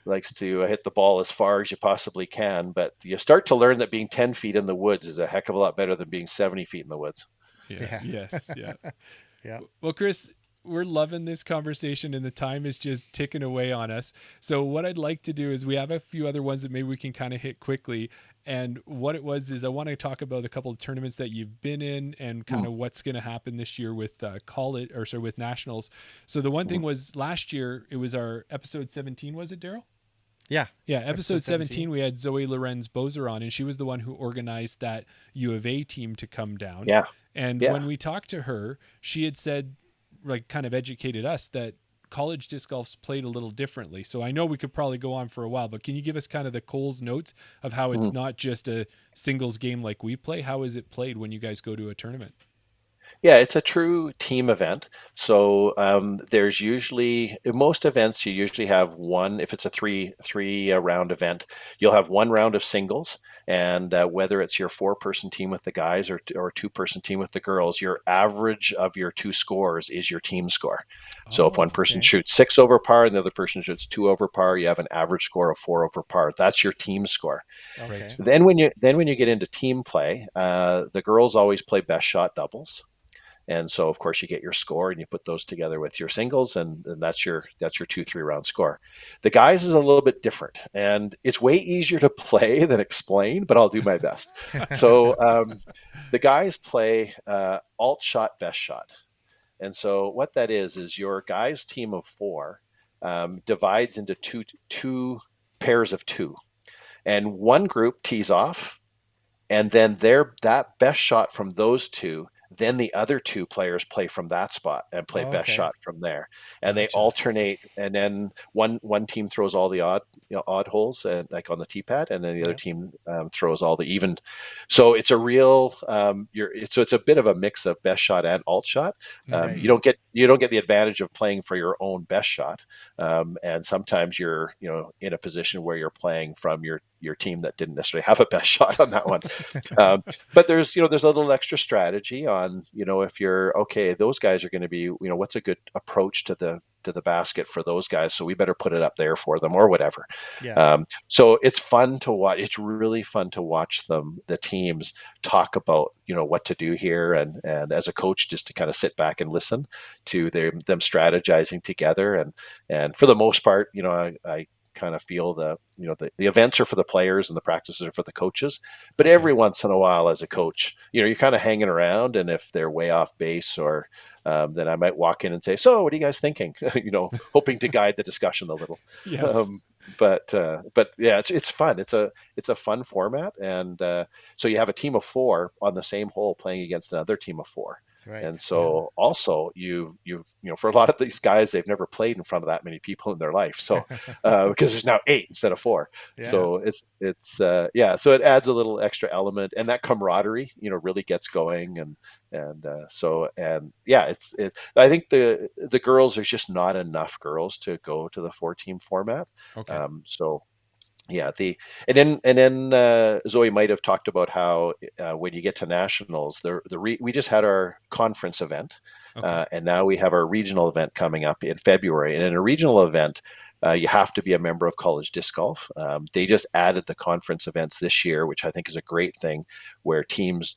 hit the ball as far as you possibly can. But you start to learn that being 10 feet in the woods is a heck of a lot better than being 70 feet in the woods. Yeah. Yes. Yeah. Yeah. Well, Chris, we're loving this conversation, and the time is just ticking away on us. So what I'd like to do is, we have a few other ones that maybe we can kind of hit quickly. And what it was is, I want to talk about a couple of tournaments that you've been in and kind of what's going to happen this year with with nationals. So the one thing was, last year it was our episode 17, was it, Daryl? Yeah. Yeah, episode 17, we had Zoe Lorenz-Bozer on, and she was the one who organized that U of A team to come down. Yeah. And when we talked to her, she had said, like, kind of educated us that college disc golf's played a little differently. So I know we could probably go on for a while, but can you give us kind of the Cole's notes of how it's not just a singles game like we play? How is it played when you guys go to a tournament? Yeah, it's a true team event. So there's usually, in most events, you usually have one. If it's a three round event, you'll have one round of singles, and whether it's your 4-person team with the guys or 2-person team with the girls, your average of your 2 scores is your team score. So if one person shoots 6 over par and the other person shoots 2 over par, you have an average score of 4 over par. That's your team score. Okay. Then when you get into team play, the girls always play best shot doubles. And so, of course, you get your score and you put those together with your singles, and that's your 2-3 round score. The guys is a little bit different, and it's way easier to play than explain, but I'll do my best. So the guys play alt shot, best shot. And so what that is your guys' team of 4 divides into two pairs of 2. And one group tees off, and then that best shot from those 2, then the other 2 players play from that spot and play best shot from there, and they alternate. And then one team throws all the odd holes, and like on the tee pad, and then the other team throws all the even. So it's a real it's a bit of a mix of best shot and alt shot. You don't get the advantage of playing for your own best shot, and sometimes you're in a position where you're playing from your team that didn't necessarily have a best shot on that one. But there's a little extra strategy on, if you're okay, those guys are going to be, what's a good approach to the to the basket for those guys, so we better put it up there for them or whatever. Yeah. So it's fun to watch. It's really fun to watch the teams talk about, what to do here, and as a coach, just to kind of sit back and listen to them strategizing together. And for the most part, I kind of feel the events are for the players and the practices are for the coaches. But Okay. every once in a while, as a coach, you're kind of hanging around, and if they're way off base, or then I might walk in and say, "So, what are you guys thinking?" Hoping to guide the discussion a little. Yes. But yeah, it's fun. It's a fun format, and so you have a team of 4 on the same hole playing against another team of 4. Right. And so also you've for a lot of these guys, they've never played in front of that many people in their life. So because there's now 8 instead of 4. Yeah. So it's yeah. So it adds a little extra element, and that camaraderie, really gets going. And yeah, it's I think the girls, there's just not enough girls to go to the 4-team format. Okay. So yeah, and then Zoe might have talked about how when you get to nationals, we just had our conference event, Okay. and now we have our regional event coming up in February. And in a regional event, you have to be a member of College Disc Golf. They just added the conference events this year, which I think is a great thing, where teams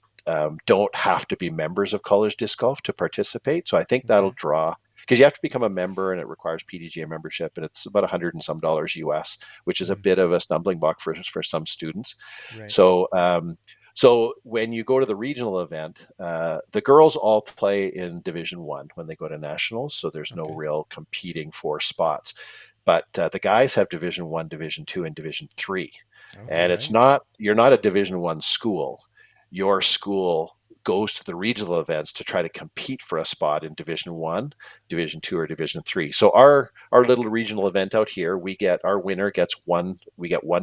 don't have to be members of College Disc Golf to participate. So I think that'll Okay. draw, because you have to become a member, and it requires PDGA membership, and it's about $100 and some US, which is a bit of a stumbling block for some students. Right. So when you go to the regional event, the girls all play in Division 1 when they go to nationals, so there's no Okay. real competing for spots. But the guys have Division 1, Division 2, and Division 3. And Okay. it's not, you're not a Division 1 school. Your school goes to the regional events to try to compete for a spot in Division 1, Division 2, or Division 3. So our little regional event out here, our winner gets one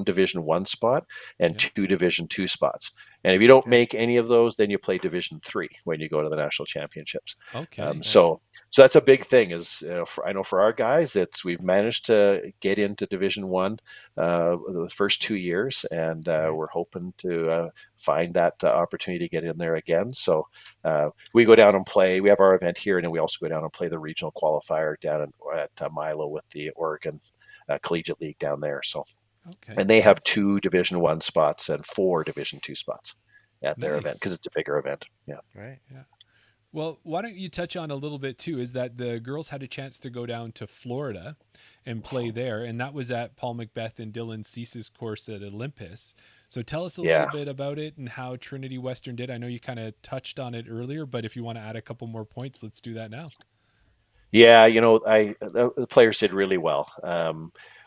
Division 1 spot and Yeah. 2 Division 2 spots. And if you don't Okay. make any of those, then you play Division 3 when you go to the national championships. Okay. So that's a big thing. Is I know for our guys, we've managed to get into Division 1 the first 2 years, and Right. we're hoping to find that opportunity to get in there again. So we go down and play. We have our event here, and then we also go down and play the regional qualifier down at Milo with the Oregon Collegiate League down there. So, Okay. and they have 2 Division 1 spots and 4 Division 2 spots at their event, Nice. because it's a bigger event. Yeah. Right. Well, why don't you touch on a little bit too, is that the girls had a chance to go down to Florida and play there, and that was at Paul Macbeth and Dylan Cease's course at Olympus. So tell us a Yeah. little bit about it and how Trinity Western did. I know you kind of touched on it earlier, but if you want to add a couple more points, let's do that now. Yeah, the players did really well.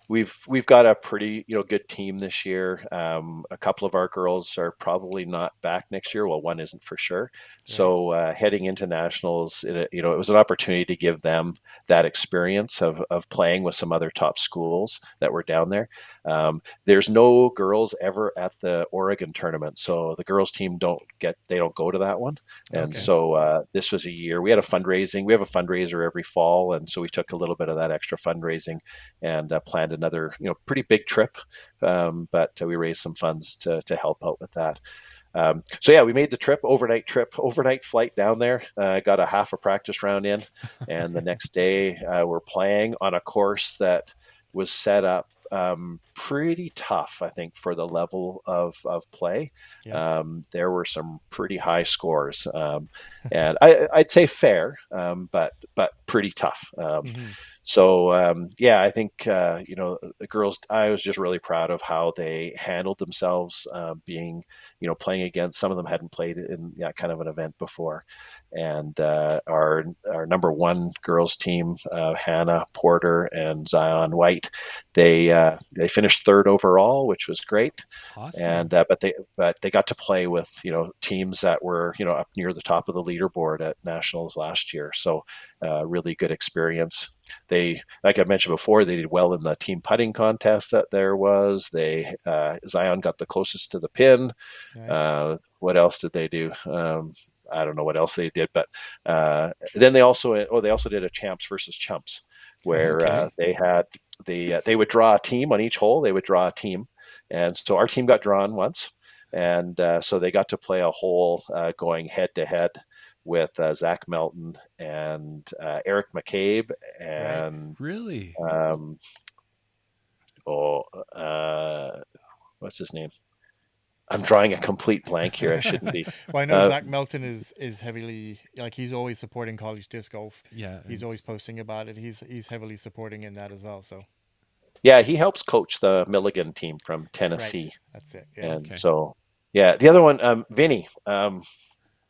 We've got a pretty good team this year. A couple of our girls are probably not back next year. Well, one isn't for sure. So heading into nationals, it was an opportunity to give them that experience of playing with some other top schools that were down there. There's no girls ever at the Oregon tournament, so the girls team don't go to that one. And Okay. so this was a year we had a fundraising. We have a fundraiser every fall, and so we took a little bit of that extra fundraising and planned another pretty big trip. But we raised some funds to help out with that. So yeah, we made the overnight flight down there. Got a half a practice round in, and the next day we're playing on a course that was set up pretty tough, I think, for the level of play. Yeah. There were some pretty high scores, and I'd say fair, but pretty tough. So yeah, I think the girls. I was just really proud of how they handled themselves, being playing against. Some of them hadn't played in that kind of an event before, and our number 1 girls team, Hannah Porter and Zion White, they finished 3rd overall, which was great. Awesome. And but they got to play with teams that were up near the top of the leaderboard at nationals last year. So really good experience. They, like I mentioned before, they did well in the team putting contest that there was. Zion got the closest to the pin. Nice. What else did they do? I don't know what else they did, but then they also did a champs versus chumps, where Okay. they would draw a team on each hole. They would draw a team, and so our team got drawn once, and so they got to play a hole going head to head with Zach Melton and Eric McCabe Right. and Really? what's his name? I'm drawing a complete blank here. I shouldn't be. Well, I know Zach Melton is heavily, like, he's always supporting college disc golf. Yeah. He's always posting about it. He's heavily supporting in that as well. So Yeah, he helps coach the Milligan team from right, Tennessee. that's it. Yeah, And Okay. so, yeah, the other one, Vinny.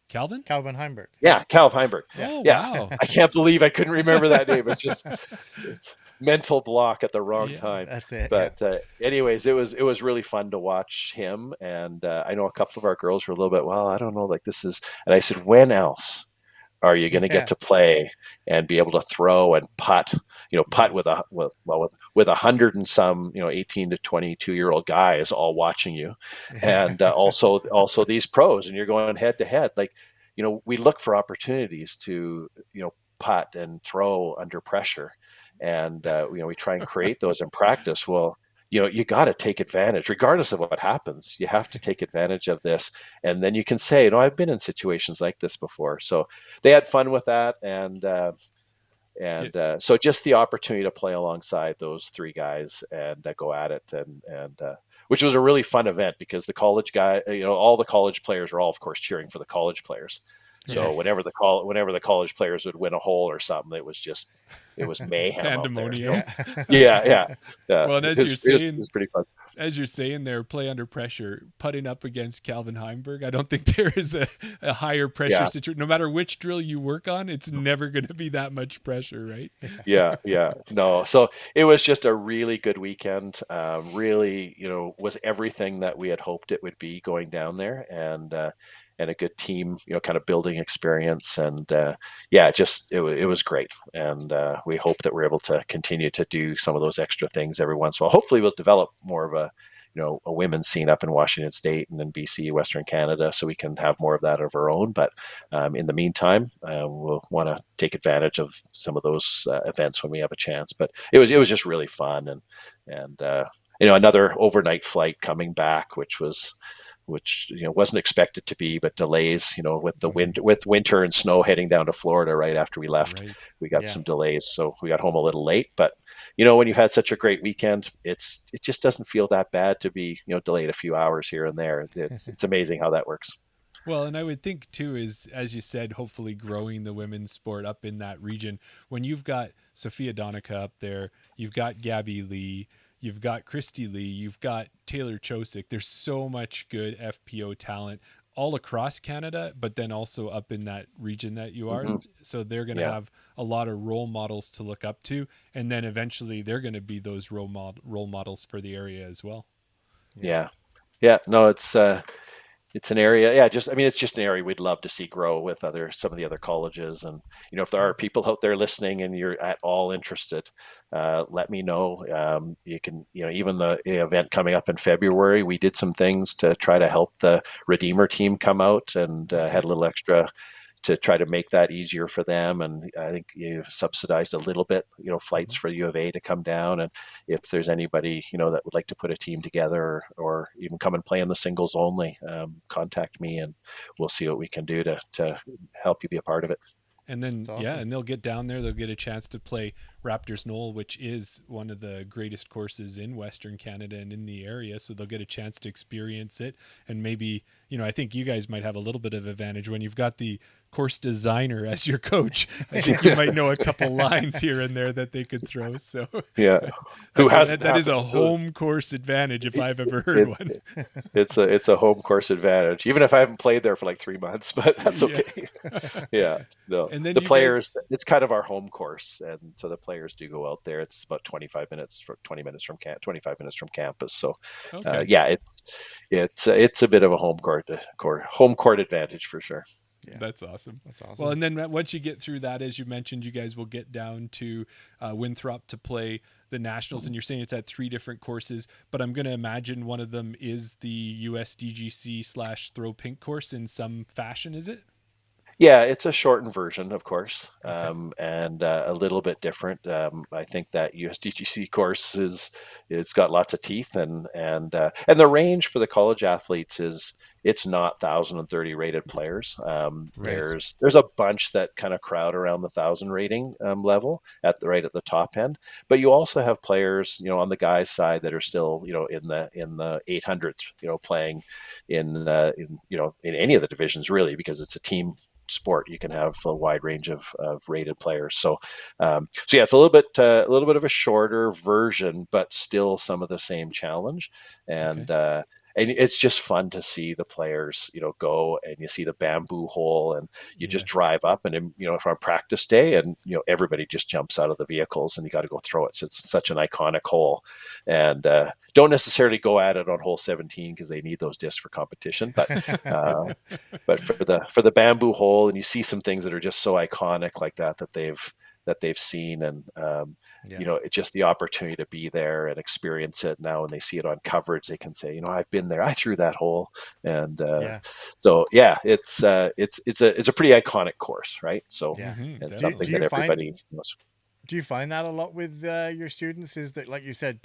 Calvin? Calvin Heimberg. Yeah, Cal Heinberg. Yeah. Oh, Yeah, wow. I can't believe I couldn't remember that name. It's mental block at the wrong Yeah. time. That's it. But anyways, it was really fun to watch him. And I know a couple of our girls were a little bit, well, I don't know, like this is. And I said, when else are you going to Yeah. get to play and be able to throw and putt? Putt with Yes. with 100 and some 18 to 22-year-old guys all watching you, and also these pros, and you're going head to head. Like, we look for opportunities to putt and throw under pressure, and we try and create those in practice. Well, you got to take advantage, regardless of what happens. You have to take advantage of this, and then you can say, I've been in situations like this before. So they had fun with that, and so just the opportunity to play alongside those three guys and go at it, and which was a really fun event, because the college guy, all the college players are all, of course, cheering for the college players. So Yes. whenever the college players would win a hole or something, it was mayhem Pandemonium. out there. Yeah. Well, and It was pretty fun. as you're saying there, play under pressure, putting up against Calvin Heimberg, I don't think there is a higher pressure Yeah. situation. No matter which drill you work on, it's never going to be that much pressure, right? Yeah. No, so it was just a really good weekend. Really, was everything that we had hoped it would be going down there, and a good team, kind of building experience, and it was great. And we hope that we're able to continue to do some of those extra things every once in a while. Hopefully, we'll develop more of a women's scene up in Washington State and in BC, Western Canada, so we can have more of that of our own. But in the meantime, we'll want to take advantage of some of those events when we have a chance. But it was just really fun, and another overnight flight coming back, which wasn't expected to be, but delays, with the winter and snow heading down to Florida right after we left. Right. We got Yeah. some delays, so we got home a little late. But when you've had such a great weekend, it just doesn't feel that bad to be delayed a few hours here and there. It's amazing how that works. Well, and I would think too is, as you said, hopefully growing the women's sport up in that region. When you've got Sophia Donica up there, you've got Gabby Lee, you've got Christy Lee, you've got Taylor Chosick. There's so much good FPO talent all across Canada, but then also up in that region that you are. Mhm. So they're going to have a lot of role models to look up to, and then eventually they're going to be those role models for the area as well. Yeah. No, it's an area, it's just an area we'd love to see grow with some of the other colleges. And if there are people out there listening and you're at all interested, let me know. You can, even the event coming up in February, we did some things to try to help the Redeemer team come out, and had a little extra to try to make that easier for them. And I think you subsidized a little bit, flights for U of A to come down. And if there's anybody, that would like to put a team together, or even come and play in the singles only, contact me, and we'll see what we can do to help you be a part of it. And then, That's yeah, awesome. and they'll get down there. They'll get a chance to play Raptor's Knoll, which is one of the greatest courses in Western Canada and in the area. So they'll get a chance to experience it. And maybe, I think you guys might have a little bit of advantage when you've got the course designer as your coach. I think you might know a couple lines here and there that they could throw. So Yeah. that is a home course advantage if I've ever heard It's- one. It's a home course advantage, even if I haven't played there for like 3 months, but that's Yeah. okay. Yeah, no, And then the you players, it's kind of our home course, and so the players do go out there. It's about 20 minutes from 25 minutes from campus. So, Okay. it's a bit of a home court advantage for sure. Yeah. That's awesome. That's awesome. Well, and then once you get through that, as you mentioned, you guys will get down to Winthrop to play the Nationals, and you're saying it's at 3 different courses, but I'm going to imagine one of them is the USDGC/Throw Pink course in some fashion, is it? Yeah, it's a shortened version, of course, Okay. and a little bit different. I think that USDGC course it's got lots of teeth, and the range for the college athletes is it's not 1,030 rated players. Right. There's a bunch that kind of crowd around the 1,000 rating level right at the top end, but you also have players, on the guys' side that are still, in the 800s, playing in any of the divisions really, because it's a team sport. You can have a wide range of rated players. So yeah, it's a little bit of a shorter version, but still some of the same challenge. And Okay. and it's just fun to see the players, go, and you see the bamboo hole, and you just Yes. drive up, and then, for a practice day, and everybody just jumps out of the vehicles, and you got to go throw it. So it's such an iconic hole, and don't necessarily go at it on hole 17 because they need those discs for competition, uh, but for the bamboo hole, and you see some things that are just so iconic like that they've seen, and Yeah. it's just the opportunity to be there and experience it. Now when they see it on coverage, they can say, I've been there, I threw that hole. And Yeah. so yeah, it's a pretty iconic course, right? So Yeah. it's Definitely. something that everybody knows. Do you find that a lot with your students? Is that, like you said,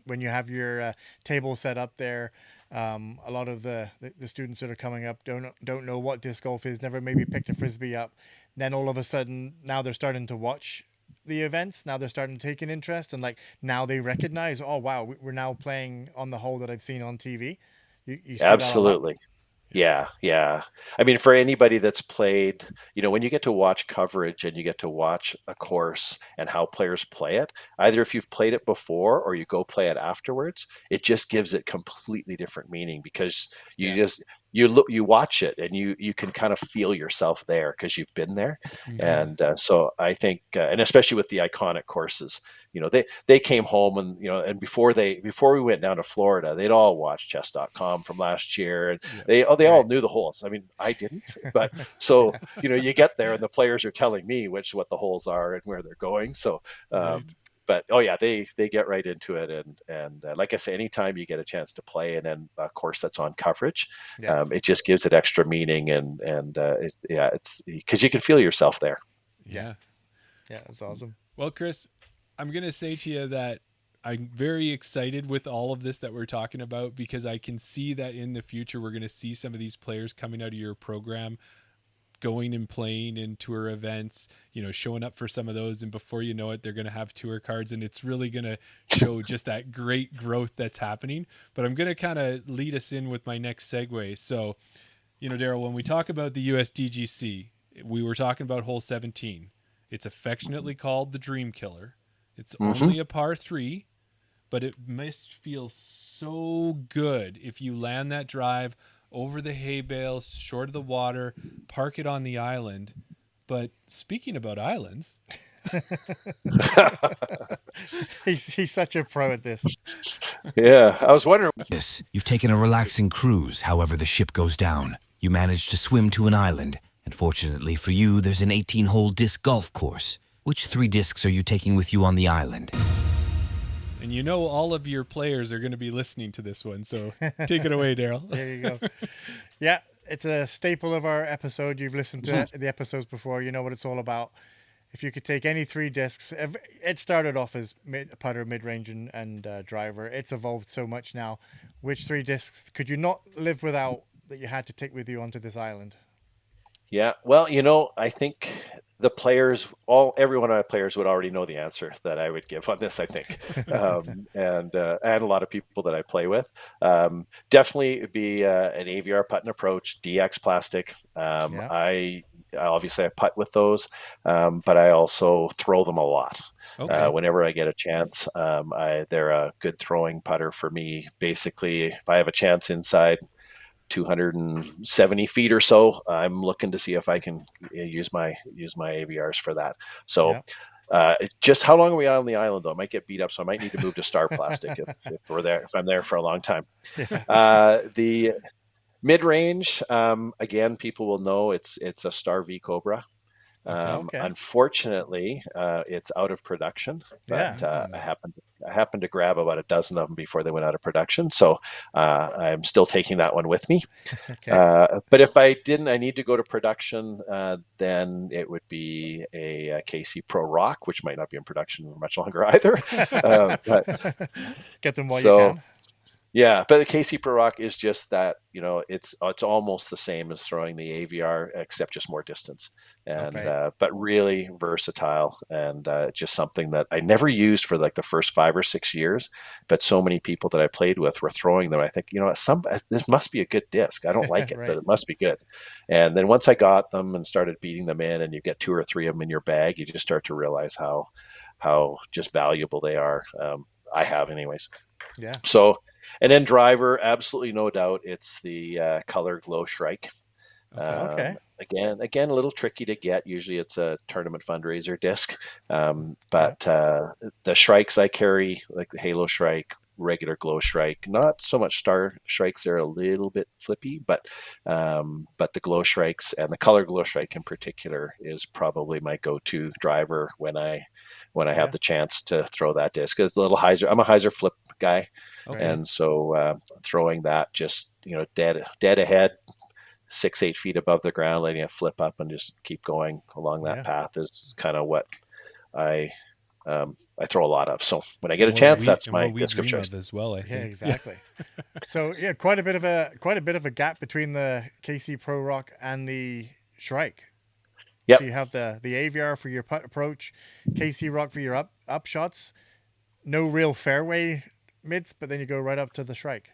when you have your table set up there, a lot of the students that are coming up don't know what disc golf is, never maybe picked a frisbee up. Then all of a sudden, now they're starting to watch the events. Now they're starting to take an interest, and like now they recognize, oh wow, we're now playing on the hole that I've seen on TV. You see that a lot. Absolutely. Yeah, yeah. I mean, for anybody that's played, when you get to watch coverage and you get to watch a course and how players play it, either if you've played it before or you go play it afterwards, it just gives it completely different meaning, because Yeah. you watch it, and you can kind of feel yourself there because you've been there. Hmm. And so I think, and especially with the iconic courses, they came home, and and before we went down to Florida, they'd all watched chess.com from last year, and Yeah. they all Right. knew the holes. I mean, I didn't, but so Yeah. you get there, and the players are telling me what the holes are and where they're going. So Right. but oh yeah, they get right into it, and like I say, anytime you get a chance to play, and then a course that's on coverage, Yeah. it just gives it extra meaning, and it's because you can feel yourself there. Yeah. Yeah. Yeah. That's awesome. Well, Chris, I'm going to say to you that I'm very excited with all of this that we're talking about, because I can see that in the future we're going to see some of these players coming out of your program going and playing in tour events, showing up for some of those, and before you know it, they're going to have tour cards, and it's really going to show just that great growth that's happening. But I'm going to kind of lead us in with my next segue. So, Daryl, when we talk about the USDGC, we were talking about hole 17. It's affectionately called the Dream Killer. It's Hmm. only a par 3, but it must feel so good if you land that drive over the hay bales, short of the water, park it on the island. But speaking about islands, He's such a pro at this. Yeah, I was wondering. Yes, you've taken a relaxing cruise, however the ship goes down. You manage to swim to an island, and fortunately for you, there's an 18-hole disc golf course. Which 3 discs are you taking with you on the island? and all of your players are going to be listening to this one, so take it away, Daryl. There you go. Yeah, it's a staple of our episode. You've listened to the episodes before. You know what it's all about. If you could take any 3 discs, it started off as putter, mid-range, and driver. It's evolved so much now. Which 3 discs could you not live without that you had to take with you onto this island? Yeah, well, I think every one of my players would already know the answer that I would give on this, I think, and a lot of people that I play with. Definitely it'd be an AVR putt and approach, DX plastic. Yeah. Obviously I putt with those, but I also throw them a lot. Okay. Whenever I get a chance, they're a good throwing putter for me. Basically, if I have a chance inside 270 feet or so, I'm looking to see if I can use my AVRs for that. So Yeah. just how long are we on the island though? I might get beat up, so I might need to move to Star Plastic if I'm there for a long time. Yeah. The mid range, again, people will know it's a Star V Cobra. Okay. Unfortunately, it's out of production, but Yeah. I happened to grab about a dozen of them before they went out of production. So I'm still taking that one with me. Okay. But if I need to go to production, then it would be a KC Pro Rock, which might not be in production for much longer either. But Get them while you so can. Yeah, but the KC Pro Rock is just that, it's almost the same as throwing the AVR, except just more distance, and Okay. but really versatile, and just something that I never used for like the first 5 or 6 years, but so many people that I played with were throwing them. I think, this must be a good disc. I don't like it, but Right. it must be good. And then once I got them and started beating them in, and you get 2 or 3 of them in your bag, you just start to realize how just valuable they are. I have, anyways. Yeah. So, and then driver, absolutely no doubt, it's the Color Glow Shrike. Okay. Okay. Again, a little tricky to get. Usually, it's a tournament fundraiser disc, Yeah. but the Shrikes I carry, like the Halo Shrike, regular Glow Shrike, not so much Star Shrikes. They're a little bit flippy, but the Glow Shrikes and the Color Glow Shrike in particular is probably my go-to driver when I Yeah. have the chance to throw that disc. Because the little hyzer, I'm a hyzer flip guy, Okay. and so throwing that just dead ahead, 6-8 feet above the ground, letting it flip up and just keep going along that Yeah. path is kind of what I I throw a lot of. So when I get a What chance, we that's and my what we disc of dream choice. of as well, I Yeah, think. exactly. So yeah, quite a bit of a gap between the KC Pro Rock and the Shrike. Yep. So you have the AVR for your putt approach, KC Rock for your up shots. No real fairway mids, but then you go right up to the Shrike.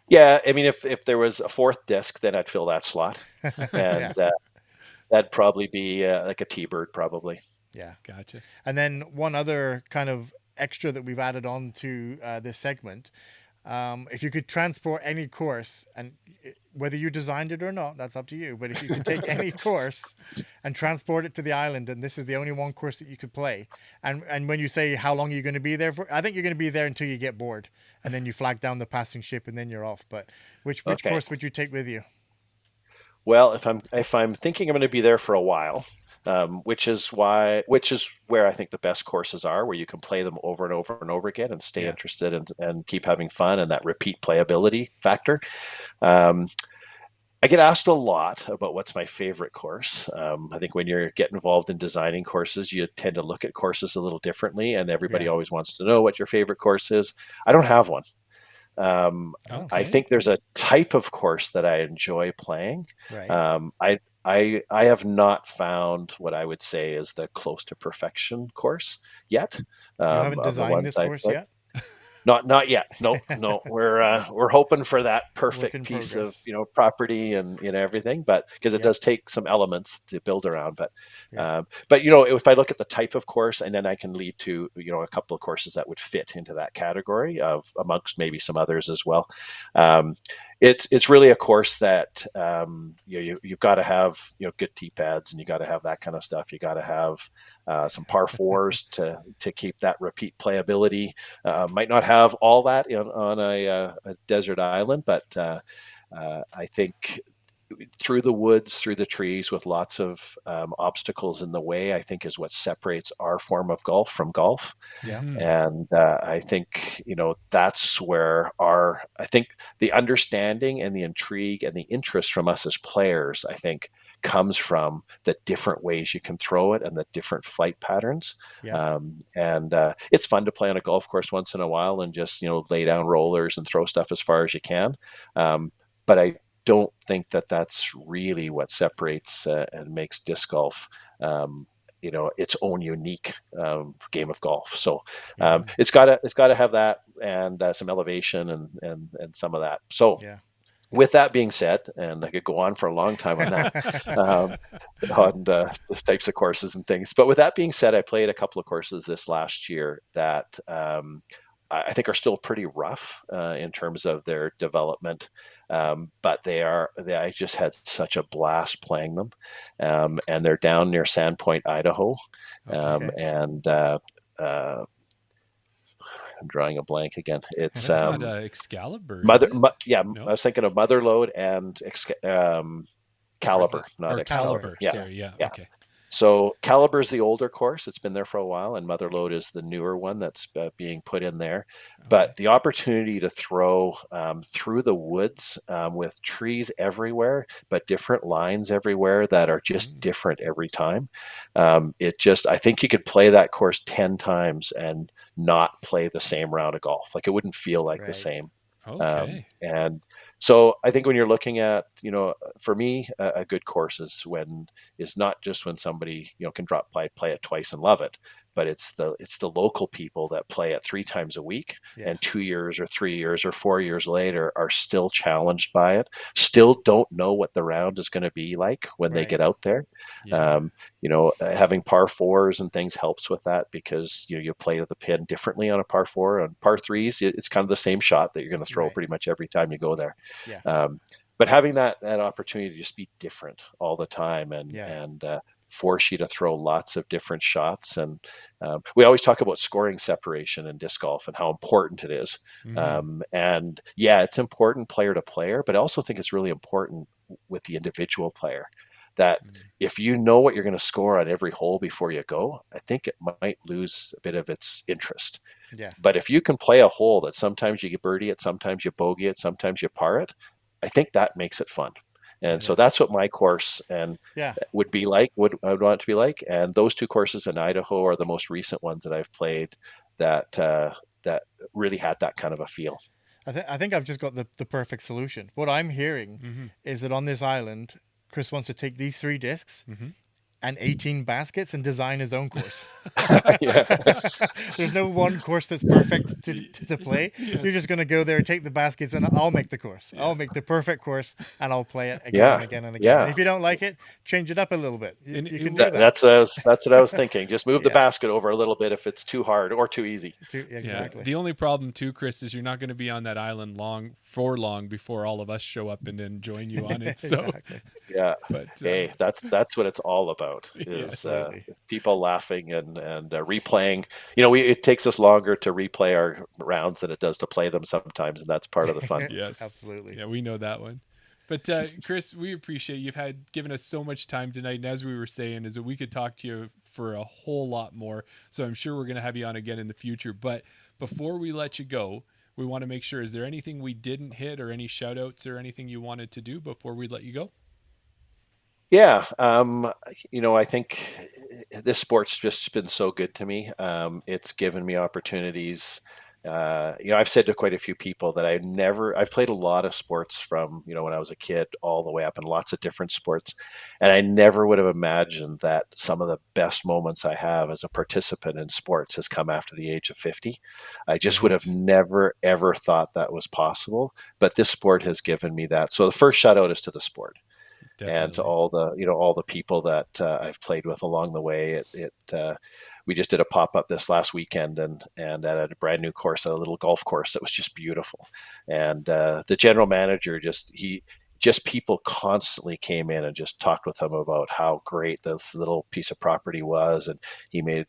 Yeah, I mean, if there was a fourth disc, then I'd fill that slot, Yeah. and that'd probably be like a T-bird, probably. Yeah. Gotcha. And then one other kind of extra that we've added on to this segment, if you could transport any course, and whether you designed it or not, that's up to you. But if you could take any course and transport it to the island, and this is the only one course that you could play, and when you say how long you're going to be there for, I think you're going to be there until you get bored, and then you flag down the passing ship, and then you're off. But which Okay. course would you take with you? Well, if I'm thinking I'm going to be there for a while, which is where I think the best courses are, where you can play them over and over and over again and stay Yeah. interested and keep having fun, and that repeat playability factor. Um, I get asked a lot about what's my favorite course. I think when you get involved in designing courses, you tend to look at courses a little differently, and everybody Yeah. always wants to know what your favorite course is. I don't have one. I Okay. think there's a type of course that I enjoy playing. Right. I have not found what I would say is the close to perfection course yet. You haven't Of the designed ones this I course play. yet. Not yet. No. We're hoping for that Work perfect in piece progress. of property and everything, but because it Yeah. does take some elements to build around. Yeah. But if I look at the type of course, and then I can lead to a couple of courses that would fit into that category of amongst maybe some others as well. It's really a course that you've got to have good tee pads, and you got to have that kind of stuff. You got to have some par fours to keep that repeat playability. Might not have all that on a desert island, but I think through the woods, through the trees, with lots of obstacles in the way, I think is what separates our form of golf from golf. Yeah. Mhm. And I think that's where I think the understanding and the intrigue and the interest from us as players, I think, comes from the different ways you can throw it and the different flight patterns. Yeah. And it's fun to play on a golf course once in a while and just lay down rollers and throw stuff as far as you can. But I don't think that that's really what separates and makes disc golf its own unique game of golf. So Yeah. it's got to have that, and some elevation and some of that. So Yeah. with that being said, and I could go on for a long time on that, on those types of courses and things. But with that being said, I played a couple of courses this last year that I think are still pretty rough in terms of their development, but I just had such a blast playing them, and they're down near Sandpoint, Idaho, Okay. and I'm drawing a blank again. It's That's not Excalibur, is Mother, it? yeah, No. I was thinking of Motherlode and Caliber, not Or Excalibur. Caliber. Yeah, Sorry. Yeah. yeah. Okay. So Caliber's the older course; it's been there for a while, and Motherlode is the newer one that's being put in there. Okay. But the opportunity to throw through the woods with trees everywhere, but different lines everywhere that are just different every time. I think you could play that course 10 times and not play the same round of golf. Like it wouldn't feel like the Right. same. Okay. And so I think when you're looking at, for me, a good course is not just when somebody, can drop by, play it twice and love it, but it's the local people that play it 3 times a week, Yeah. and 2 years or 3 years or 4 years later are still challenged by it, still don't know what the round is going to be like when they Right. get out there. Yeah. Having par fours and things helps with that, because you play to the pin differently on a par four. On par threes, it's kind of the same shot that you're going to throw Right. pretty much every time you go there. Yeah. But having that opportunity to just be different all the time, and Yeah. force you to throw lots of different shots. And we always talk about scoring separation in disc golf and how important it is. And yeah, it's important player to player, but I also think it's really important with the individual player, that if you know what you're going to score on every hole before you go, I think it might lose a bit of its interest. Yeah. But if you can play a hole that sometimes you get birdie it, sometimes you bogey it, sometimes you par it, I think that makes it fun. And so Yes. that's what my course Yeah. would be like, would I would want it to be like. And those 2 courses in Idaho are the most recent ones that I've played that really had that kind of a feel. I think I've just got the perfect solution. What I'm hearing Mm-hmm. is that on this island, Chris wants to take these 3 discs Mm-hmm. and 18 baskets and design his own course. Yeah. There's no one course that's perfect to play. Yes. You're just going to go there, take the baskets, and I'll make the course. Yeah. I'll make the perfect course, and I'll play it again Yeah. and again and again. Yeah. And if you don't like it, change it up a little bit. You And can do That, that. that's what I was thinking. Just move the Yeah. basket over a little bit if it's too hard or too easy. Exactly. Yeah. The only problem too, Chris, is you're not going to be on that island for long before all of us show up and then join you on it. So, Exactly. Yeah. but Hey, that's what it's all about, is Absolutely. people laughing and replaying. It takes us longer to replay our rounds than it does to play them sometimes, and that's part of the fun. yes, Absolutely. Yeah, we know that one. But Chris, we appreciate you've given us so much time tonight, and as we were saying, is that we could talk to you for a whole lot more. So I'm sure we're going to have you on again in the future. But before we let you go, we want to make sure: is there anything we didn't hit, or any shout outs, or anything you wanted to do before we let you go? Yeah, I think this sport's just been so good to me. It's given me opportunities. I've said to quite a few people that I've played a lot of sports from, when I was a kid all the way up, in lots of different sports. And I never would have imagined that some of the best moments I have as a participant in sports has come after the age of 50. I just would have never, ever thought that was possible. But this sport has given me that. So the first shout out is to the sport. Definitely. And to all the people that I've played with along the way. We just did a pop up this last weekend, and at a brand new course, a little golf course that was just beautiful. And the general manager people constantly came in and just talked with him about how great this little piece of property was, and he made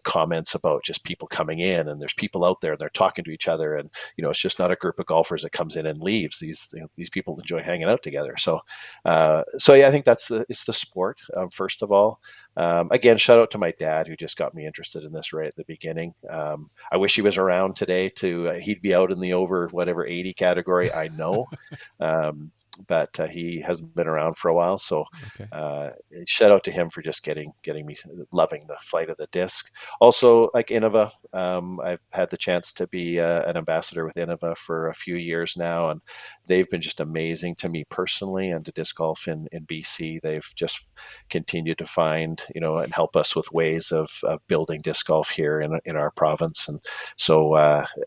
comments about just people coming in, and there's people out there and they're talking to each other, and it's just not a group of golfers that comes in and leaves. These people enjoy hanging out together. So yeah, I think it's the sport, first of all. Again, shout out to my dad, who just got me interested in this right at the beginning. I wish he was around today he'd be out in the over whatever 80 category, I know. But he hasn't been around for a while. So shout out to him for just getting me loving the flight of the disc. Also, like Innova, I've had the chance to be an ambassador with Innova for a few years now, and they've been just amazing to me personally and to disc golf in BC. They've just continued to find, and help us with ways of building disc golf here in our province. And so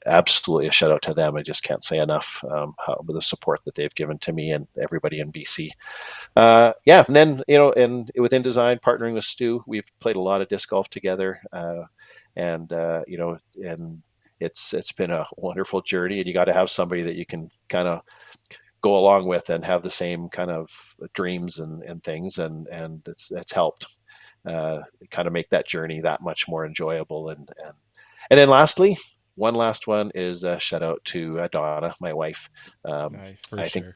absolutely a shout out to them. I just can't say enough with the support that they've given to me and everybody in BC. Yeah, and then and with InDesign, partnering with Stu, we've played a lot of disc golf together, and it's been a wonderful journey. And you got to have somebody that you can kind of go along with and have the same kind of dreams and things, and it's helped kind of make that journey that much more enjoyable. And then lastly, one last one is a shout out to Donna, my wife. Nice. For I sure. think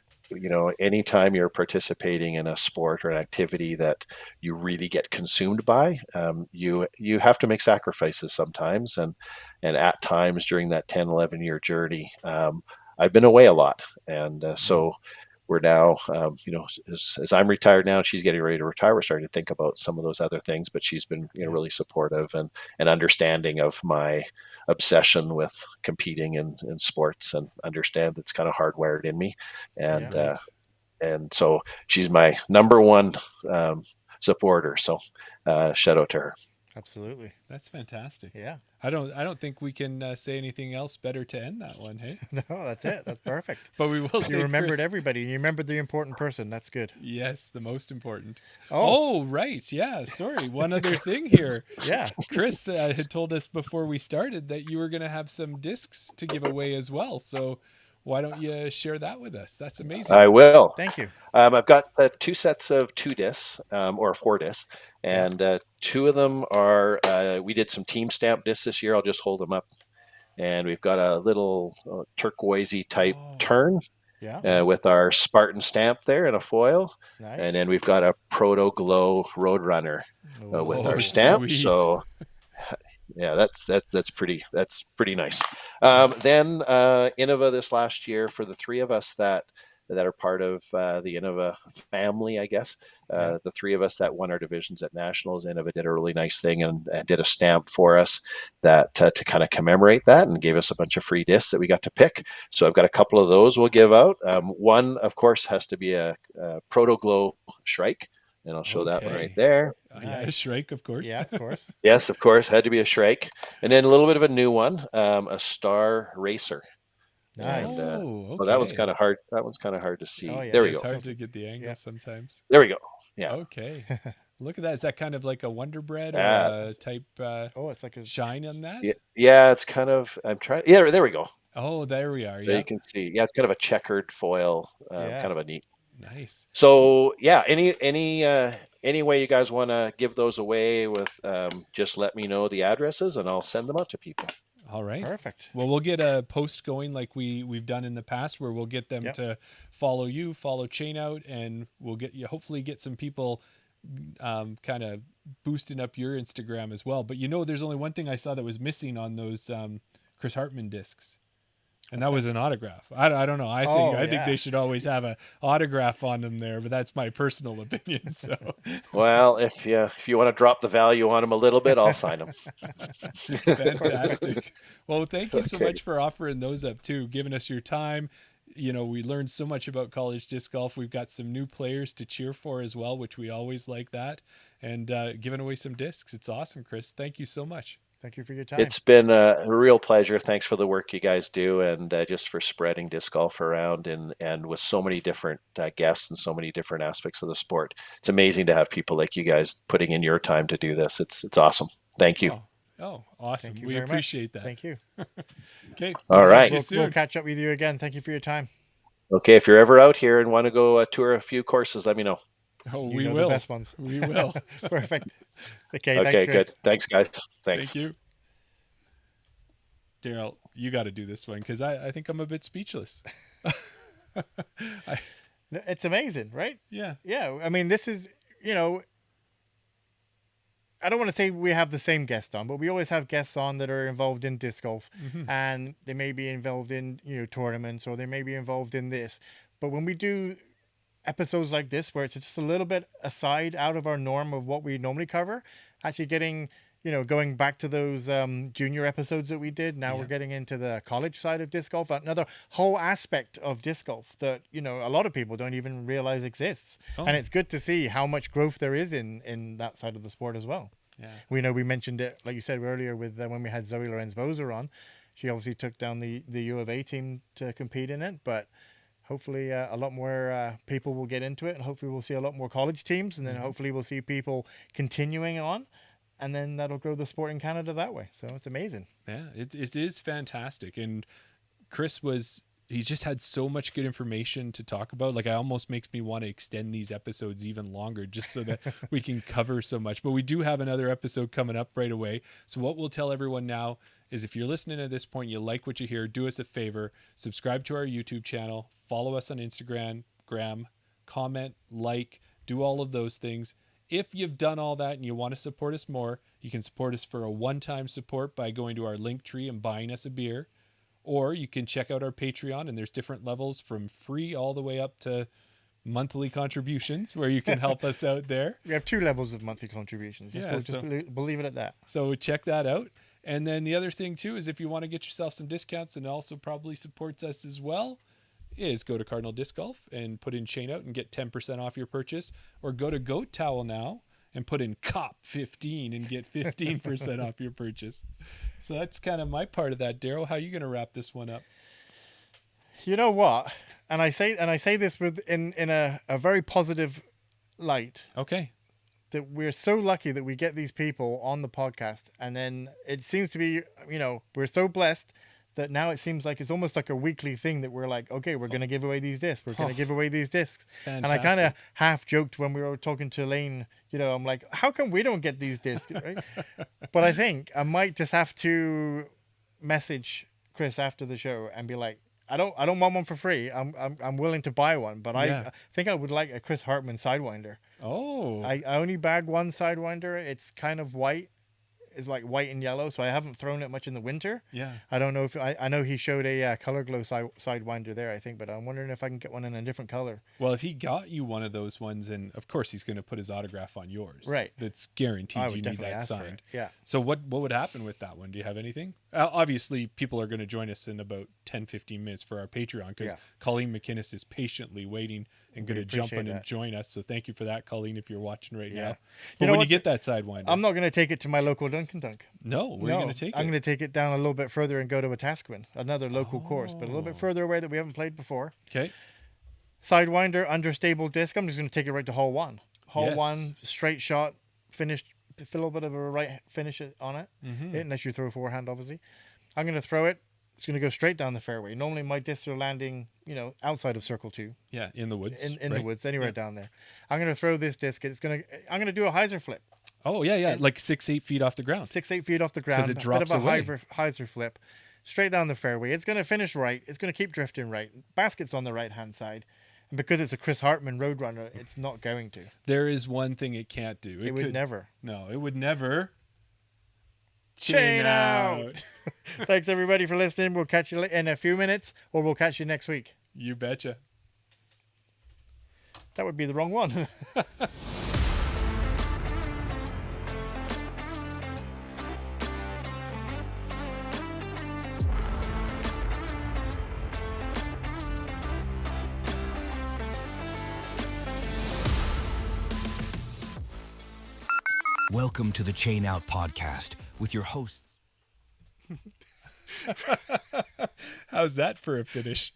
anytime you're participating in a sport or an activity that you really get consumed by, you have to make sacrifices sometimes, and at times during that 10-11 year journey, I've been away a lot, and so we're now, as I'm retired now, and she's getting ready to retire, we're starting to think about some of those other things. But she's been, really supportive and understanding of my obsession with competing in sports, and understand it's kind of hardwired in me. And Yeah. and so she's my number one supporter. So shout out to her. Absolutely. That's fantastic. Yeah. I don't think we can say anything else better to end that one, hey? No, that's it. That's perfect. But we will say, You remembered Chris, everybody. You remembered the important person. That's good. yes, the most important. Oh. Oh, right. Yeah. Sorry. One other thing here. Yeah. Chris had told us before we started that you were going to have some discs to give away as well. So why don't you share that with us? That's amazing. I will. Thank you. I've got 2 sets of 2 discs, or 4 discs, Yeah. and 2 of them are. We did some team stamp discs this year. I'll just hold them up, and we've got a little turquoisey type Oh. turn Yeah. with our Spartan stamp there and a foil, Nice. and then we've got a Proto Glow Roadrunner with our Oh, stamp. sweet. So yeah, that's pretty nice. Then Innova this last year, for the 3 of us that are part of the Innova family, I guess. The 3 of us that won our divisions at nationals, Innova did a really nice thing and did a stamp for us that to kind of commemorate that, and gave us a bunch of free discs that we got to pick. So I've got a couple of those we'll give out. One, of course, has to be a Proto Glow Shrike, and I'll show that one right Okay. there. Yeah, Nice. Shrike, of course. Yeah, of course. Yes, of course, had to be a Shrike. And then a little bit of a new one, a Star Racer. Nice. And Oh, well, that one's okay. kind of hard. That one's kind of hard to see. Oh, yeah, There we It's go. hard to get the angle Yeah. sometimes. There we go. Yeah. Okay. Look at that. Is that kind of like a Wonder Bread or a type Oh, it's like a. shine on that? Yeah, it's kind of. I'm trying. Yeah, there we go. Oh, there we are. So Yeah. you can see. Yeah, it's kind of a checkered foil. Yeah. Kind of a neat. Nice. So yeah, any way you guys want to give those away with, just let me know the addresses and I'll send them out to people. All right. Perfect. Well, we'll get a post going like we've done in the past, where we'll get them Yep. to follow you, follow Chain Out, and we'll hopefully get some people kind of boosting up your Instagram as well. But there's only one thing I saw that was missing on those Chris Hartmann discs. And that was an autograph. I don't know. I think yeah. they should always have an autograph on them there, but that's my personal opinion. So Well, if you want to drop the value on them a little bit, I'll sign them. fantastic. Well, thank you so Okay. much for offering those up too, giving us your time. We learned so much about college disc golf. We've got some new players to cheer for as well, which we always like that. And giving away some discs. It's awesome, Chris. Thank you so much. Thank you for your time. It's been a real pleasure. Thanks for the work you guys do, and just for spreading disc golf around, and with so many different guests and so many different aspects of the sport. It's amazing to have people like you guys putting in your time to do this. It's awesome. Thank you. Oh, awesome. Thank you We very much. appreciate that. Thank you. Okay. All we'll right. talk to you We'll soon. catch up with you again. Thank you for your time. Okay, if you're ever out here and want to go tour a few courses, let me know. Oh, You we know will. the best ones. We will. Perfect. Okay, Okay, thanks, Chris. good. Thanks, guys. Thanks. Thank you. Daryl, you got to do this one because I think I'm a bit speechless. It's amazing, right? Yeah. Yeah. I mean, this is, I don't want to say we have the same guest on, but we always have guests on that are involved in disc golf, and they may be involved in, tournaments, or they may be involved in this. But when we do episodes like this, where it's just a little bit aside out of our norm of what we normally cover, actually getting, going back to those junior episodes that we did. Now we're getting into the college side of disc golf, another whole aspect of disc golf that, a lot of people don't even realize exists. Oh. And it's good to see how much growth there is in that side of the sport as well. Yeah. We know we mentioned it, like you said earlier, with when we had Zoe Lorenz-Boser on. She obviously took down the U of A team to compete in it, but hopefully a lot more people will get into it, and hopefully we'll see a lot more college teams, and then hopefully we'll see people continuing on, and then that'll grow the sport in Canada that way. So it's amazing. Yeah, it is fantastic. And Chris he's just had so much good information to talk about. Like, it almost makes me want to extend these episodes even longer just so that we can cover so much. But we do have another episode coming up right away. So what we'll tell everyone now is, if you're listening at this point, you like what you hear, do us a favor, subscribe to our YouTube channel, follow us on Instagram, comment, like, do all of those things. If you've done all that and you want to support us more, you can support us for a one-time support by going to our link tree and buying us a beer. Or you can check out our Patreon, and there's different levels from free all the way up to monthly contributions where you can help us out there. We have 2 levels of monthly contributions. Believe it at that. So check that out. And then the other thing too is if you want to get yourself some discounts, and it also probably supports us as well, is go to Cardinal Disc Golf and put in Chain Out and get 10% off your purchase, or go to Goat Towel now and put in COP15 and get 15% off your purchase. So that's kind of my part of that. Daryl, how are you going to wrap this one up? You know what? And I say this in a very positive light. Okay. That we're so lucky that we get these people on the podcast, and then it seems to be, we're so blessed that now it seems like it's almost like a weekly thing that we're like, okay, we're going to give away these discs. We're going to give away these discs. Fantastic. And I kind of half joked when we were talking to Elaine, I'm like, how come we don't get these discs? Right? But I think I might just have to message Chris after the show and be like, I don't want one for free. I'm willing to buy one, but I think I would like a Chris Hartmann Sidewinder. Oh. I only bag one Sidewinder. It's kind of white. It's like white and yellow, so I haven't thrown it much in the winter. Yeah. I don't know if I know he showed a color glow Sidewinder there, I think, but I'm wondering if I can get one in a different color. Well, if he got you one of those ones, and of course he's going to put his autograph on yours. Right. That's guaranteed I would you need definitely that ask for signed. it. Yeah. So what would happen with that one? Do you have anything? Obviously, people are going to join us in about 10, 15 minutes for our Patreon, because Colleen McInnes is patiently waiting and going to jump in and join us. So thank you for that, Colleen, if you're watching right now. But when you get that Sidewinder. I'm not going to take it to my local Dunkin' Dunk. No, where are you going to take it? I'm going to take it down a little bit further and go to Wetaskiwin, another local course, but a little bit further away that we haven't played before. Okay. Sidewinder, understable disc. I'm just going to take it right to hole 1. Hole 1, straight shot, finished, a little bit of a right finish on it, unless you throw forehand, obviously. I'm going to throw it. It's going to go straight down the fairway. Normally my discs are landing, outside of circle 2. Yeah, in the woods. In the woods, anywhere down there. I'm going to throw this disc. I'm going to do a hyzer flip. Oh, yeah, like 6-8 feet off the ground. 6-8 feet off the ground. 'Cause it drops away. A bit of a hyzer flip, straight down the fairway. It's going to finish right. It's going to keep drifting right. Basket's on the right-hand side. And because it's a Chris Hartmann Roadrunner, it's not going to. There is one thing it can't do. It would never. No, it would never. Chain out. Thanks, everybody, for listening. We'll catch you in a few minutes, or we'll catch you next week. You betcha. That would be the wrong one. Welcome to the Chain Out podcast with your hosts. How's that for a finish?